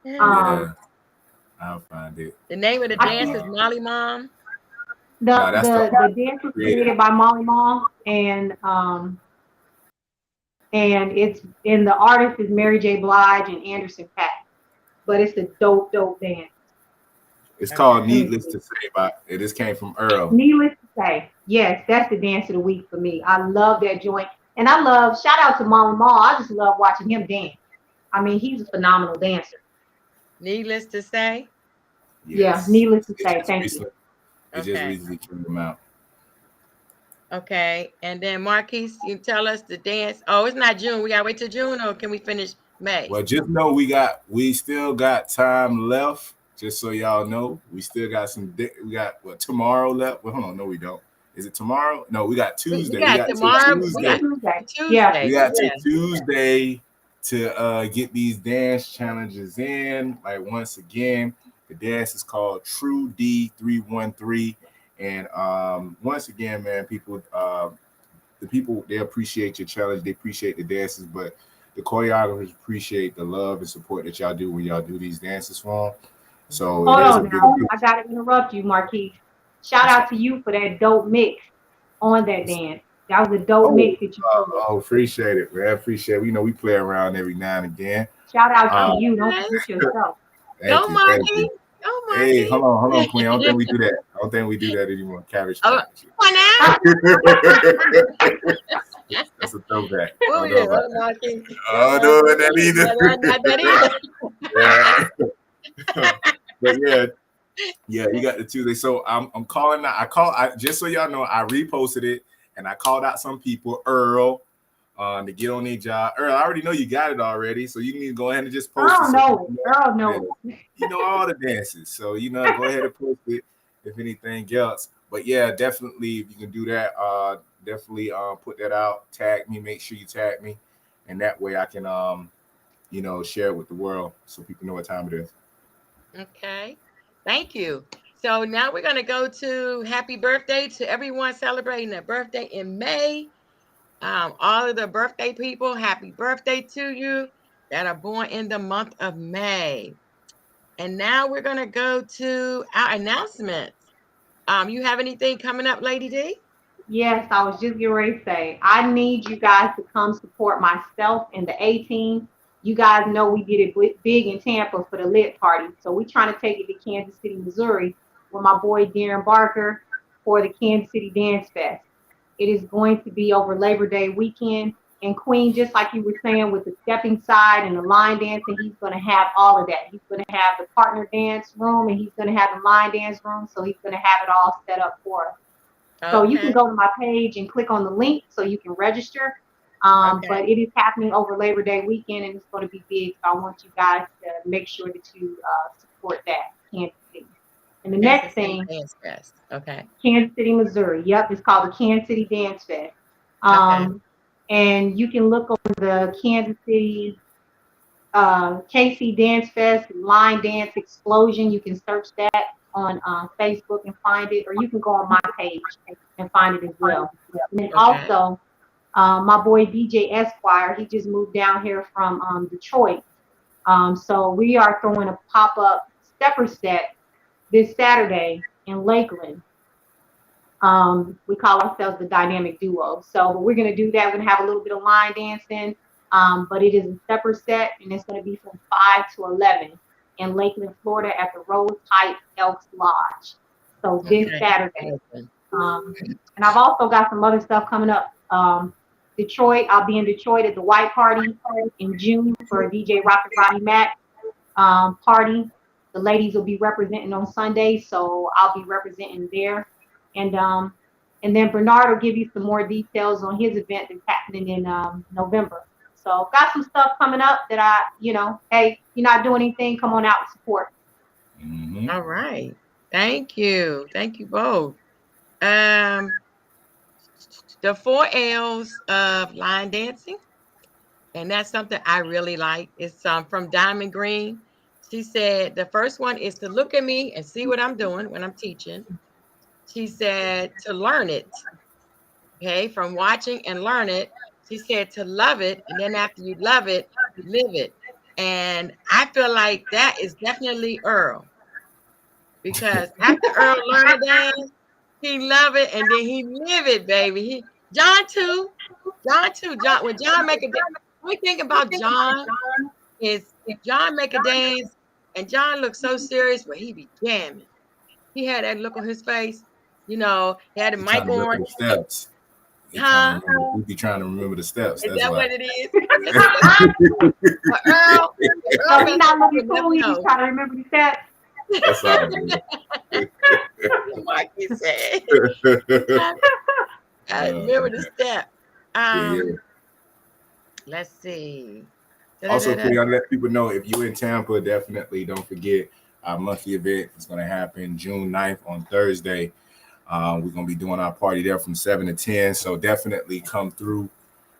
that. I'll find it. The name of the dance is Molly Mom. The dance was created by Molly Mall, and the artist is Mary J. Blige and Anderson .Paak. But it's a dope dance. It's called Needless to Say, but it just came from Earl. Needless to Say. Yes, that's the dance of the week for me. I love that joint. And shout out to Molly Mall. I just love watching him dance. I mean, he's a phenomenal dancer. Needless to say? Yes. Yeah, needless to say. Thank you. It just recently came out. Okay. And then Marquise, you tell us the dance. Oh, it's not June. We gotta wait till June, or can we finish May? Well, just know we still got time left. Just so y'all know, we still got we got tomorrow left. Well, hold on, no, we don't. Is it tomorrow? No, we got Tuesday. We got tomorrow. Tuesday. Yeah, we got Tuesday to get these dance challenges in. Like once again, the dance is called True D313, and once again, man, people, the people, they appreciate your challenge. They appreciate the dances, but the choreographers appreciate the love and support that y'all do when y'all do these dances for them. So hold on now. I gotta interrupt you, Marquise. Shout out to you for that dope mix on that dance. That was a dope mix that you did. Appreciate it, man. Appreciate it. You know, we play around every now and again. Shout out to you. Don't forget yourself. Go, Marquise. Hey, hold on, Queen. I don't think we do that. I don't think we do that anymore. Cabbage. Come on now. That's a throwback. Oh, yeah. Marquise. Oh, no, that either. But yeah, you got the Tuesday. So I'm calling out. Just so y'all know, I reposted it and I called out some people, Earl, to get on their job. Earl, I already know you got it already, so you need to go ahead and just post it. Earl knows. You know all the dances, so you know, go ahead and post it if anything else. But yeah, definitely if you can do that, definitely put that out. Tag me, make sure you tag me, and that way I can share it with the world so people know what time it is. Okay, thank you. So now we're going to go to happy birthday to everyone celebrating their birthday in May. All of the birthday people, happy birthday to you that are born in the month of May. And now we're gonna go to our announcements. You have anything coming up, Lady D? Yes, I was just getting ready to say, I need you guys to come support myself and the A team. You guys know we did it big in Tampa for the lit party. So we're trying to take it to Kansas City, Missouri with my boy Darren Barker for the Kansas City Dance Fest. It is going to be over Labor Day weekend. And Queen, just like you were saying with the stepping side and the line dancing, he's going to have all of that. He's going to have the partner dance room and he's going to have the line dance room. So he's going to have it all set up for us. So you can go to my page and click on the link so you can register. But it is happening over Labor Day weekend and it's going to be big. So I want you guys to make sure that you support that, Kansas City. And the next thing, Dance Fest. Okay. Kansas City, Missouri. Yep, it's called the Kansas City Dance Fest. And you can look on the Kansas City KC Dance Fest, Line Dance Explosion. You can search that on Facebook and find it, or you can go on my page and find it as well. And then also, my boy DJ Esquire, he just moved down here from Detroit. So we are throwing a pop-up stepper set this Saturday in Lakeland. We call ourselves the Dynamic Duo. So we're going to do that. We're going to have a little bit of line dancing, but it is a stepper set, and it's going to be from 5 to 11 in Lakeland, Florida at the Rose Heights Elks Lodge. So this Saturday. And I've also got some other stuff coming up. Detroit, I'll be in Detroit at the White Party in June for a DJ Rocket Roddy Mac party. The ladies will be representing on Sunday, so I'll be representing there. And then Bernard will give you some more details on his event that's happening in November. So got some stuff coming up that hey, you're not doing anything, come on out and support. Mm-hmm. All right. Thank you. Thank you both. The 4 L's of line dancing. And that's something I really like. It's from Diamond Green. She said the first one is to look at me and see what I'm doing when I'm teaching. She said to learn it. Okay, from watching and learn it. She said to love it. And then after you love it, live it. And I feel like that is definitely Earl. Because after Earl learned to dance, he love it and then he live it, baby. John too. When John make a dance, one thing about John is if John make a dance and John looks so serious, but he be jamming. He had that look on his face, he had a mic on. The steps. We be trying to remember the steps. Is that what it is? Earl he's not looking cool. He's just trying to remember the steps. That's all good. Marky said. I remember the step. Let's see. Also, can I let people know if you're in Tampa, definitely don't forget our monthly event is going to happen June 9th on Thursday. We're going to be doing our party there from 7 to 10. So definitely come through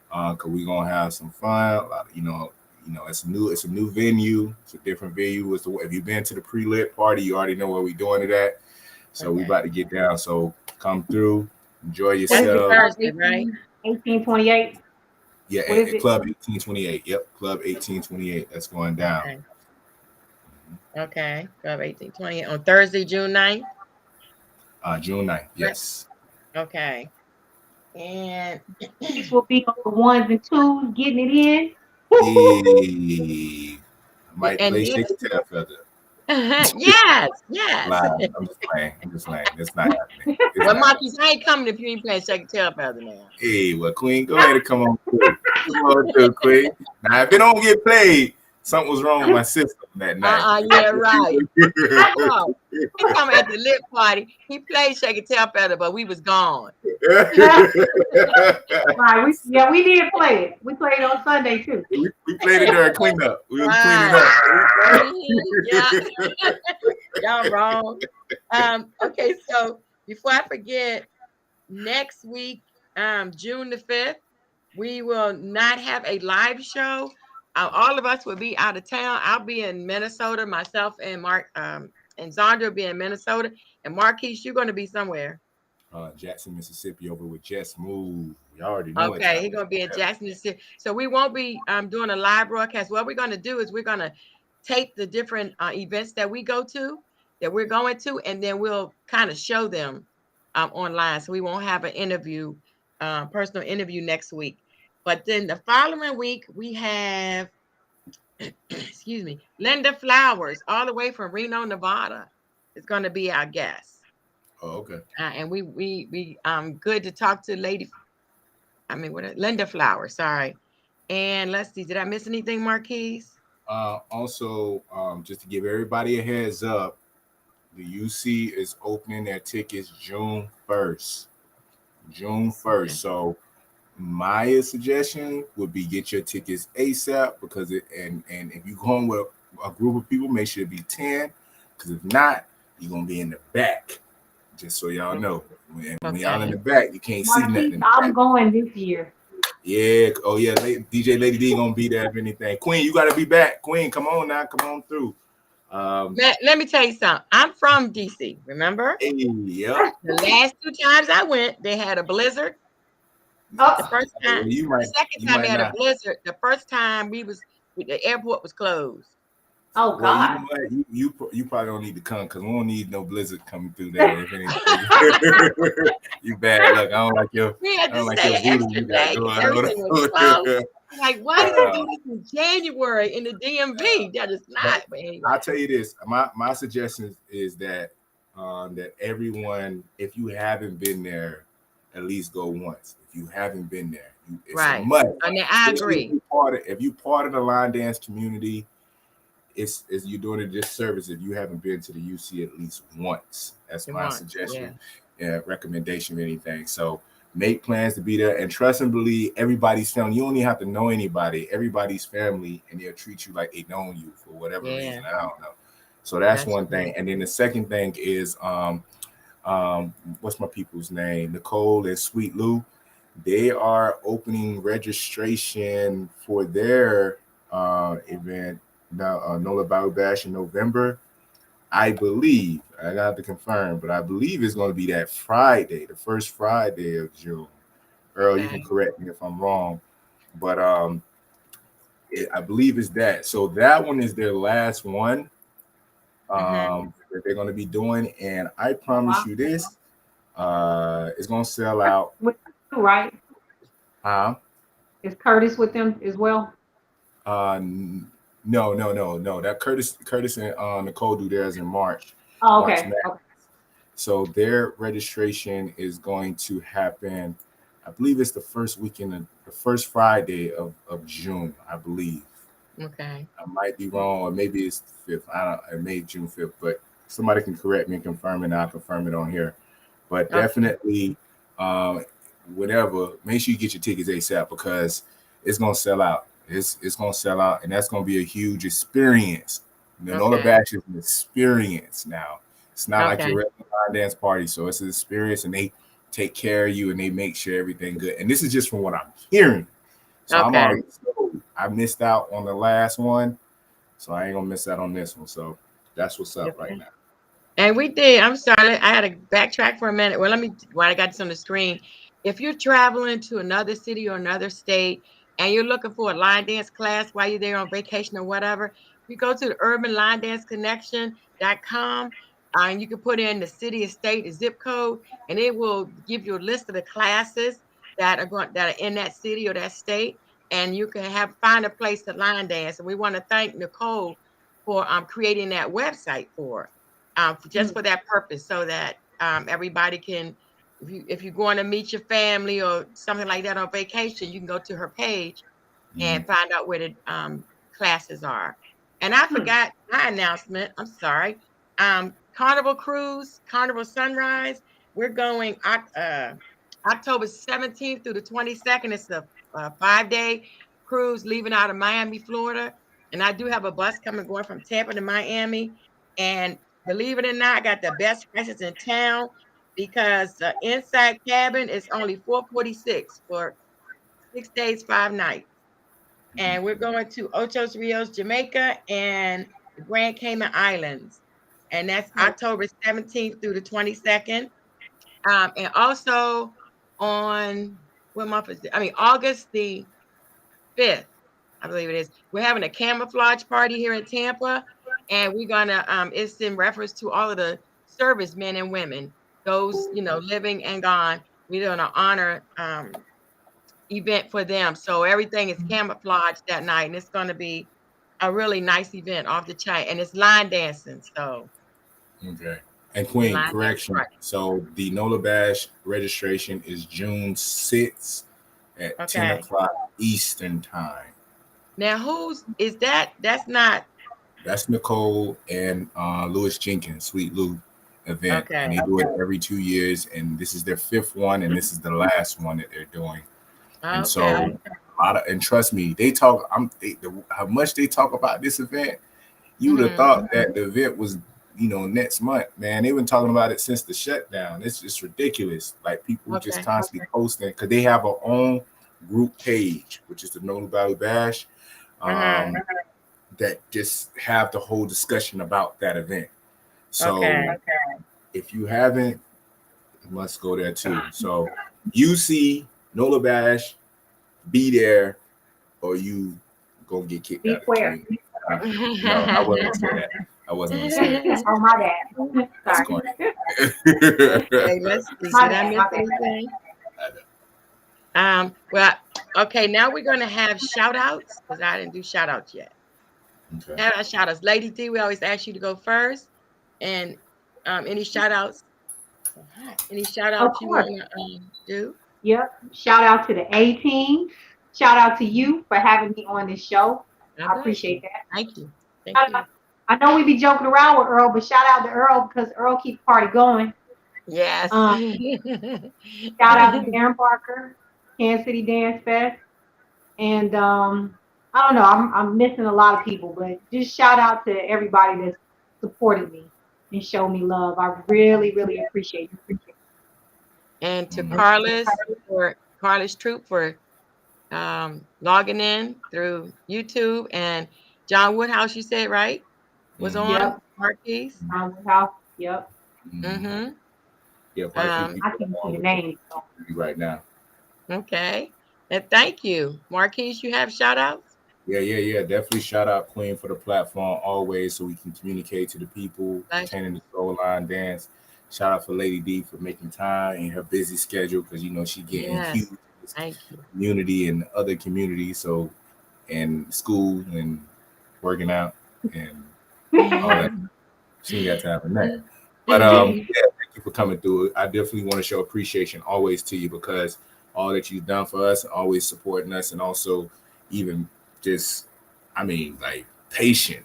because we're going to have some fun. It's a new venue. It's a different venue. If you've been to the pre-lit party, you already know where we're doing it at. So we about to get down. So come through, enjoy yourself. Thursday, right? 1828. Yeah, Club 1828. Yep, Club 1828. That's going down. Okay. Club 1828 on Thursday, June 9th? June 9th, yes. Okay. And this will be on the 1s and 2s, getting it in. Hey, might play Shake a Tail Feather. Yes. I'm just playing. It's not happening. Well, Marcus, I ain't coming if you ain't playing Shake a Tail Feather now. Hey, well, Queen, go ahead and come on through. Come on through, Queen. Now, if it don't get played, something was wrong with my system that night. Yeah, right. He coming at the lit party. He played Shake a Tail Feather, but we was gone. Right. We did play it. We played it on Sunday too. We played it during cleanup. We was cleaning up. Y'all wrong. Okay, so before I forget, next week, June the 5th, we will not have a live show. All of us will be out of town. I'll be in Minnesota. Myself and Mark and Zandra will be in Minnesota. And Marquise, you're going to be somewhere. Jackson, Mississippi, over with Jess Move. You already know. Okay, he's going to be in Jackson, Mississippi. So we won't be doing a live broadcast. What we're going to do is we're going to tape the different events that we go to, that we're going to, and then we'll kind of show them online. So we won't have an interview, personal interview next week. But then the following week, we have, excuse me, Linda Flowers, all the way from Reno, Nevada, is going to be our guest. Oh, okay. And we good to talk to Linda Flowers, sorry. And let's see, did I miss anything, Marquise? Also, just to give everybody a heads up, the UC is opening their tickets June 1st. June 1st. So my suggestion would be get your tickets ASAP, because and if you going with a group of people, make sure it be 10, because if not, you're gonna be in the back. Just so y'all know. When y'all in the back, you can't see nothing. I'm going this year. Yeah. Oh yeah. DJ Lady D gonna be there if anything. Queen, you gotta be back. Queen, come on now. Come on through. Let me tell you something. I'm from DC, remember? Hey, yep. The last 2 times I went, they had a blizzard. The first time, the second time they had a blizzard. The first time the airport was closed. Oh God! Well, you probably don't need to come, because we don't need no blizzard coming through there. If anything, you bad luck. I don't like your. We had I don't to like stay your voodoo extra you got day. going Everything on. was closed. Like, why did you do this in January in the DMV? That is not. But anyway. I'll tell you this. My suggestion is that that everyone, if you haven't been there, at least go once. If you haven't been there, it's right. a must. I mean, I agree. If you part of the line dance community, it's you're doing a disservice if you haven't been to the UC at least once. That's my suggestion, recommendation, anything. So make plans to be there, and trust and believe everybody's family. You don't even have to know anybody. Everybody's family, and they'll treat you like they know you for whatever reason. I don't know. So that's one thing. And then the second thing is what's my people's name? Nicole and Sweet Lou. They are opening registration for their event now, Nola Bao Bash in November. I believe, I got to confirm, but I believe it's going to be that Friday, the first Friday of June. Earl, you can correct me if I'm wrong, but I believe it's that. So that one is their last one that they're going to be doing, and I promise you this, it's going to sell out. Right? Huh? Is Curtis with them as well? No. That Curtis and Nicole do theirs in March. Oh, okay. So their registration is going to happen. I believe it's the first weekend, the first Friday of June, I believe. Okay. I might be wrong, or maybe it's the 5th. I don't. It may be June 5th, but somebody can correct me and confirm it, and I'll confirm it on here. But definitely, whatever. Make sure you get your tickets ASAP, because it's gonna sell out. It's gonna sell out, and that's gonna be a huge experience. The Nola Bash is an experience now. It's not like your regular line dance party, so it's an experience, and they take care of you and they make sure everything good. And this is just from what I'm hearing. So I'm already sold. I missed out on the last one, so I ain't gonna miss out on this one. So that's what's up right now. And we did. I'm sorry, I had to backtrack for a minute. Well, while I got this on the screen. If you're traveling to another city or another state, and you're looking for a line dance class while you're there on vacation or whatever, you go to the urbanlinedanceconnection.com, and you can put in the city, state, the zip code, and it will give you a list of the classes that are in that city or that state, and you can find a place to line dance. And we want to thank Nicole for creating that website for that purpose, so that everybody can. If you're going to meet your family or something like that on vacation, you can go to her page and find out where the classes are. And I forgot my announcement. I'm sorry. Carnival Cruise, Carnival Sunrise. We're going October 17th through the 22nd. It's a 5-day cruise leaving out of Miami, Florida. And I do have a bus going from Tampa to Miami. And believe it or not, I got the best prices in town, because the inside cabin is only $446 for 6 days, 5 nights. And we're going to Ocho Rios, Jamaica, and the Grand Cayman Islands. And that's October 17th through the 22nd. And also on, what month is it? August the 5th. I believe it is. We're having a camouflage party here in Tampa, and we're gonna it's in reference to all of the servicemen and women, those living and gone. We're gonna honor event for them. So everything is camouflage that night, and it's gonna be a really nice event off the chain, and it's line dancing. So Okay. And the Queen, line dance correction. party. So the NOLA Bash registration is June 6th at 10 Okay. o'clock Eastern time. Now, who's is that? That's not That's Nicole and Louis Jenkins, Sweet Lou event. okay. And they do it every 2 years. And this is their fifth one. And this is the last one that they're doing. And so Okay. and trust me, they talk, how much they talk about this event. You would have Mhm. thought that the event was, next month, man. They've been talking about it since the shutdown. It's just ridiculous. Like people just Okay. constantly posting because they have a own group page, which is the NOLA Valley Bash, Mhm. that just have the whole discussion about that event. So Okay. if you haven't, you must go there too. So you see NOLA Bash, be there, or you gonna get kicked out of the Beware. community. No, I wasn't gonna say that. I wasn't gonna say that. Oh, my bad. That's Sorry. corny. Okay, let's see. My Did I bad, miss my bad. anything? Well, okay, now we're gonna have shout outs because I didn't do shout outs yet. Okay. Have our shout outs. Lady D, we always ask you to go first. And any shout outs? Any shout Of outs you course. wanna do? Yep. Shout out to the A team. Shout out to you for having me on this show. God I bless you. appreciate that. Thank you. Thank you. I know we be joking around with Earl, but shout out to Earl because Earl keeps the party going. Yes. Shout out to Darren Parker, Kansas City Dance Fest. And I don't know, I'm missing a lot of people, but just shout out to everybody that's supported me and showed me love. I really, really appreciate it. And to Mhm. Carlos Troop for logging in through YouTube, and John Woodhouse, you said right, was Mhm. on Yep. Marquise. House. Yep. Mm-hmm. Yeah, quite a few Um, I people can are see on the with names. So. you right now. okay. And thank you. Marquise, you have shout outs? Yeah. Definitely shout out Queen for the platform always so we can communicate to the people Bless attending the soul line dance. Shout out for Lady D for making time in her busy schedule because she you. getting Yes. huge in this Thank you. community and other communities. So and school and working out and all that. She ain't got time for that. But thank you for coming through. I definitely want to show appreciation always to you because all that you've done for us, always supporting us, and also even just, like patient.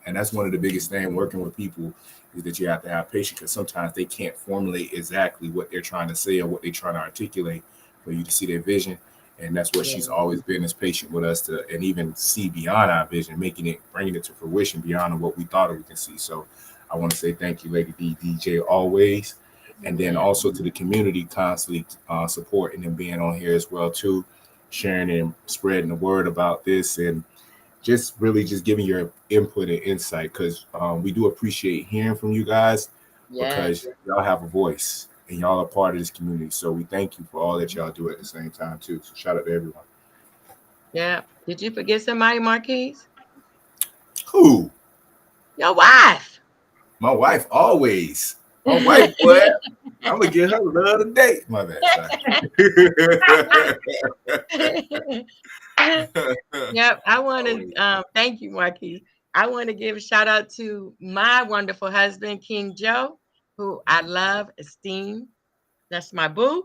And that's one of the biggest things working with people is that you have to have patience because sometimes they can't formulate exactly what they're trying to say or what they're trying to articulate for you to see their vision. And that's what she's Yeah. always been as patient with us to, and even see beyond our vision, bringing it to fruition beyond what we thought we can see. So I want to say thank you, Lady D, DJ, always. And then also to the community constantly supporting and being on here as well, too, sharing and spreading the word about this and just really just giving your input and insight because we do appreciate hearing from you guys Yes. because y'all have a voice and y'all are part of this community. So we thank you for all that y'all do at the same time, too. So shout out to everyone. Yeah. Did you forget somebody, Marquise? Who? Your wife. My wife always. My wife, boy. I'm gonna get her love today. My bad. Yep. I want to thank you, Marquise. I want to give a shout out to my wonderful husband, King Joe, who I love, esteem. That's my boo.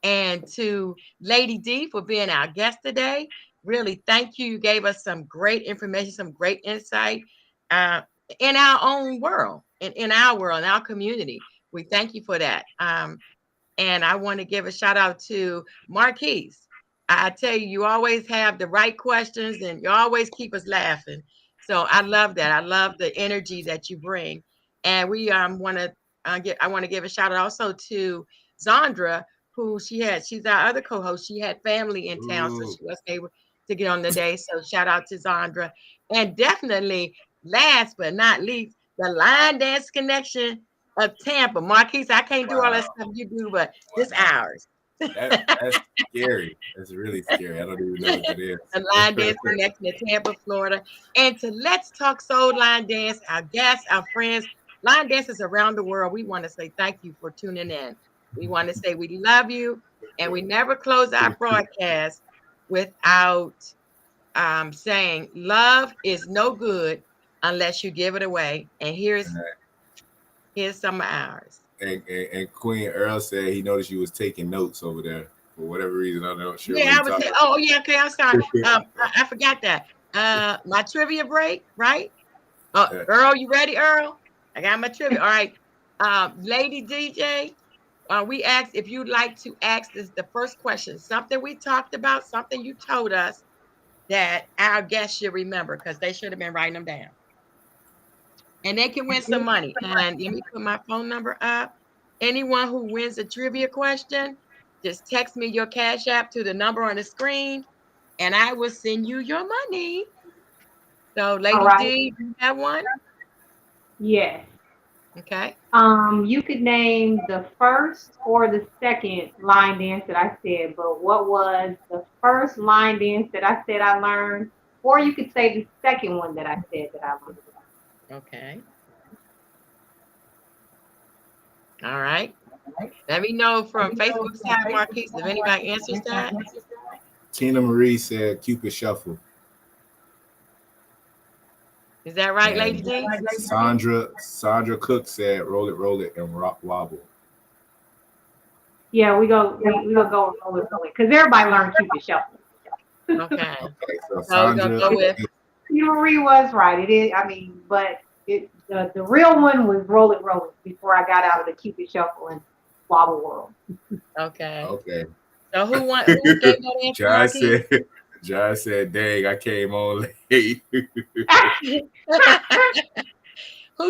And to Lady D for being our guest today. Really, thank you. You gave us some great information, some great insight uh, in our own world, in our world, in our community. We thank you for that. And I want to give a shout out to Marquise. I tell you, you always have the right questions and you always keep us laughing. So I love that. I love the energy that you bring. And we want to I want to give a shout out also to Zandra, who she's our other co-host. She had family in town, so Ooh. she wasn't able to get on the day. So shout out to Zandra. And definitely, last but not least, the Line Dance Connection of Tampa. Marquise, I can't do all that Wow. stuff you do, but this Wow. ours. That's scary. That's really scary. I don't even know what that is. A line dance connection in Tampa, Florida. And to Let's Talk Soul Line Dance, our guests, our friends, line dancers around the world, we want to say thank you for tuning in. We want to say we love you, and we never close our broadcast without saying love is no good unless you give it away. And here's some of ours. And Queen Earl said he noticed you was taking notes over there for whatever reason. I'm not sure. Yeah, I was. Oh, yeah. Okay, I'm sorry. I forgot that. My trivia break, right? Earl, you ready, Earl? I got my trivia. All right. Lady DJ, we asked if you'd like to ask this the first question, something we talked about, something you told us that our guests should remember because they should have been writing them down. And they can win some money. And let me put my phone number up. Anyone who wins a trivia question, just text me your Cash App to the number on the screen, and I will send you your money. So, Lady D, do you have one? Yes. Okay. You could name the first or the second line dance that I said, but what was the first line dance that I said I learned? Or you could say the second one that I said that I learned. Okay. All right. Let me know from Facebook side, Marquise, if anybody answers that. Tina Marie said Cupid Shuffle. Is that right, Lady D? Sandra Cook said roll it, and wobble. Yeah, we go roll it because everybody learned Cupid Shuffle. Okay. So Sandra, go with Tina Marie was right. It is. I mean, but the real one was roll it before I got out of the Cupid Shuffle and wobble world. Okay. Okay. So who gave that answer? John said, dang, I came on late. Who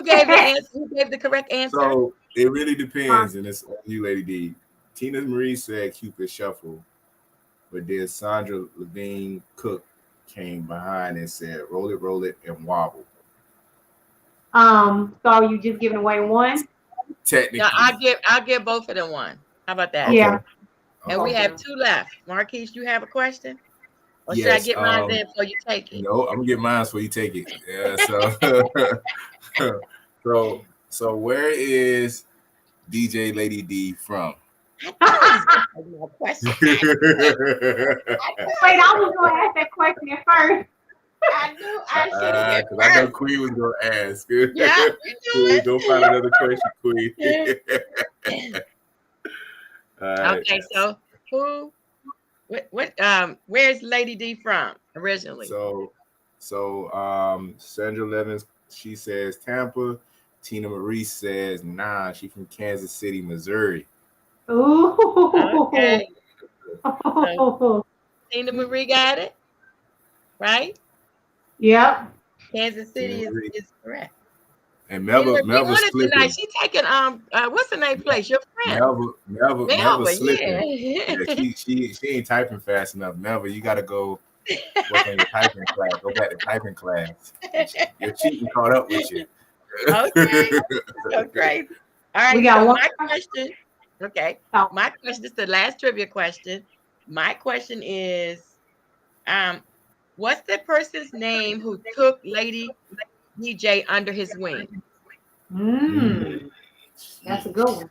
gave the answer? Who gave the correct answer? So it really depends, and it's on you, Lady D. Tina Marie said Cupid Shuffle, but then Sandra Levine Cook came behind and said roll it, and wobble. So are you just giving away one? Technically. No, I'll give both of them one. How about that? Yeah. And we have two left. Marquise, you have a question? Or yes, should I get mine in before you take it? No, I'm gonna get mine before you take it. Yeah, so where is DJ Lady D from? Wait, I was gonna ask that question at first. I knew I should have. Because I know Queen was gonna ask. Yeah, Queen, go find another question, Queen. Okay, so where's Lady D from originally? So Sandra Levins, she says Tampa. Tina Marie says nah, she from Kansas City, Missouri. Ooh. Okay. So, Tina Marie got it, right? Yep. Kansas City is correct. And Melva slipping. She taking what's the name place? Your friend. Melva slipping. Yeah, she ain't typing fast enough. Melva, you gotta go work on your typing class. Go back to typing class. Your cheating caught up with you. Okay. So crazy. All right. We got one. My question. Okay. My question is the last trivia question. My question is, what's the person's name who took Lady DJ under his wing? That's a good one.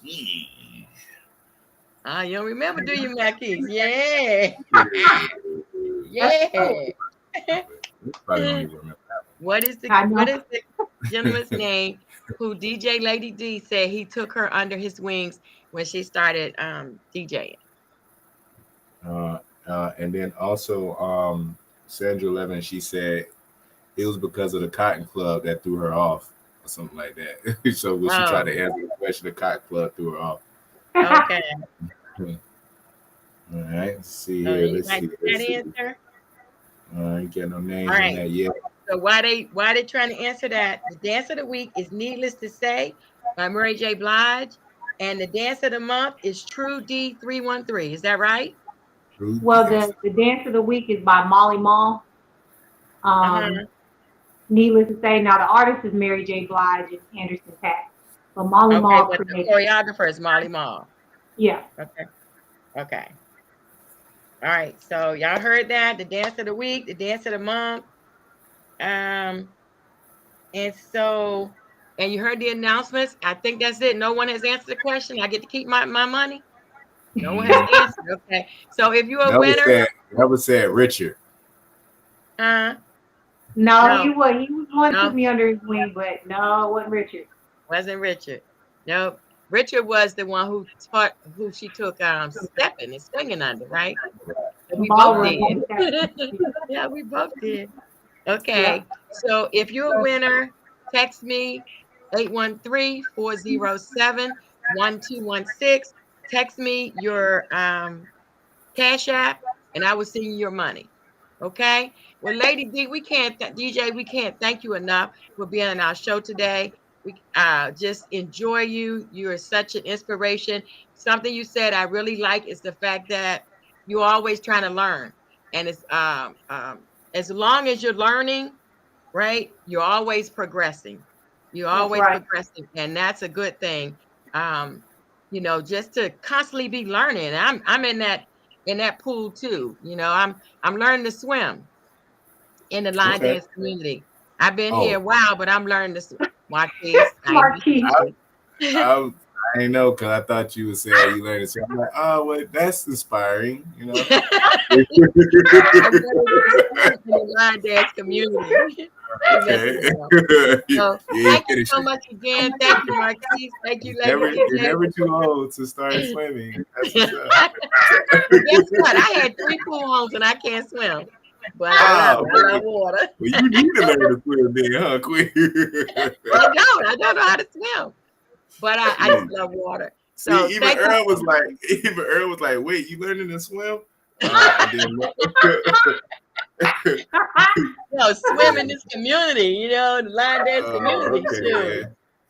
You don't remember, do you, Marquise? Yeah. Yeah. What is the gentleman's name who DJ Lady D said he took her under his wings when she started DJing? And then also Sandra Levin, she said it was because of the Cotton Club that threw her off or something like that. So when she tried to answer the question, the Cotton Club threw her off. Okay. All right. Let's see here. Let's see. Answer? I ain't got no names on that yet. So why they trying to answer that? The dance of the week is Needless to Say by Mary J. Blige. And the dance of the month is True D313. Is that right? Well, the dance of the week is by Molly Mall. Needless to say, now the artist is Mary J. Blige and Anderson .Paak. But Molly Mall but the choreographer is Molly Mall. Yeah. Okay. Okay. All right. So y'all heard that, the dance of the week, the dance of the month. And so, and you heard the announcements. I think that's it. No one has answered the question. I get to keep my money. No one has answered. Okay. So if you're a winner. That was said Richard. No, No. he was one took me under his wing, but no, it wasn't Richard. Wasn't Richard. No. Richard was the one who she took stepping and swinging under, right? And we both did. Yeah, we both did. Okay. Yeah. So if you're a winner, text me 813-407-1216. Text me your Cash App, and I will send you your money. Okay. Well, Lady D, DJ, we can't thank you enough for being on our show today. We just enjoy you. You are such an inspiration. Something you said I really like is the fact that you're always trying to learn. And it's as long as you're learning, right, you're always progressing. You're always progressing. And that's a good thing. Just to constantly be learning. I'm in that pool too. I'm learning to swim in the line dance community. I've been here a while, but I'm learning to swim. Marquise. I didn't know, because I thought you would say you learned to swim. I'm like, oh, well, that's inspiring, I'm in the line dance community. Okay. So, thank you so much again. Thank you, Marquise. Thank you, Lady. You're never too old to start swimming. Guess what? I had 3 pool homes and I can't swim. But I love water. Well, you need to learn to swim then, huh, Queen? I don't know how to swim. But I just love water. So see, even Earl was like, wait, you learning to swim? Swim in this community, the line dance community too.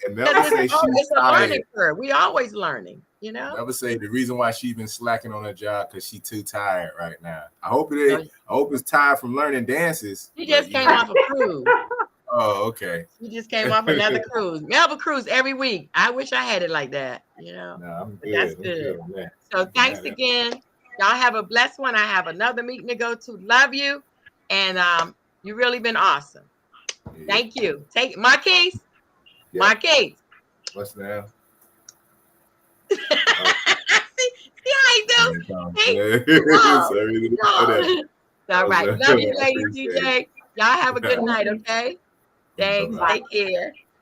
And Melba say it's a learning curve. We always learning, Melba say the reason why she's been slacking on her job because she's too tired right now. I hope it's tired from learning dances. She just came off a cruise. Oh, okay. She just came off another cruise. Melba cruise every week. I wish I had it like that, No, I'm good. That's good. So thanks again. Y'all have a blessed one. I have another meeting to go to. Love you. And you've really been awesome. Yeah. Thank you. Take Marquise. Yeah. Marquise. What's that? See how you do? All right. Love you, ladies. DJ. Y'all have a good night, okay? Thanks. Take care.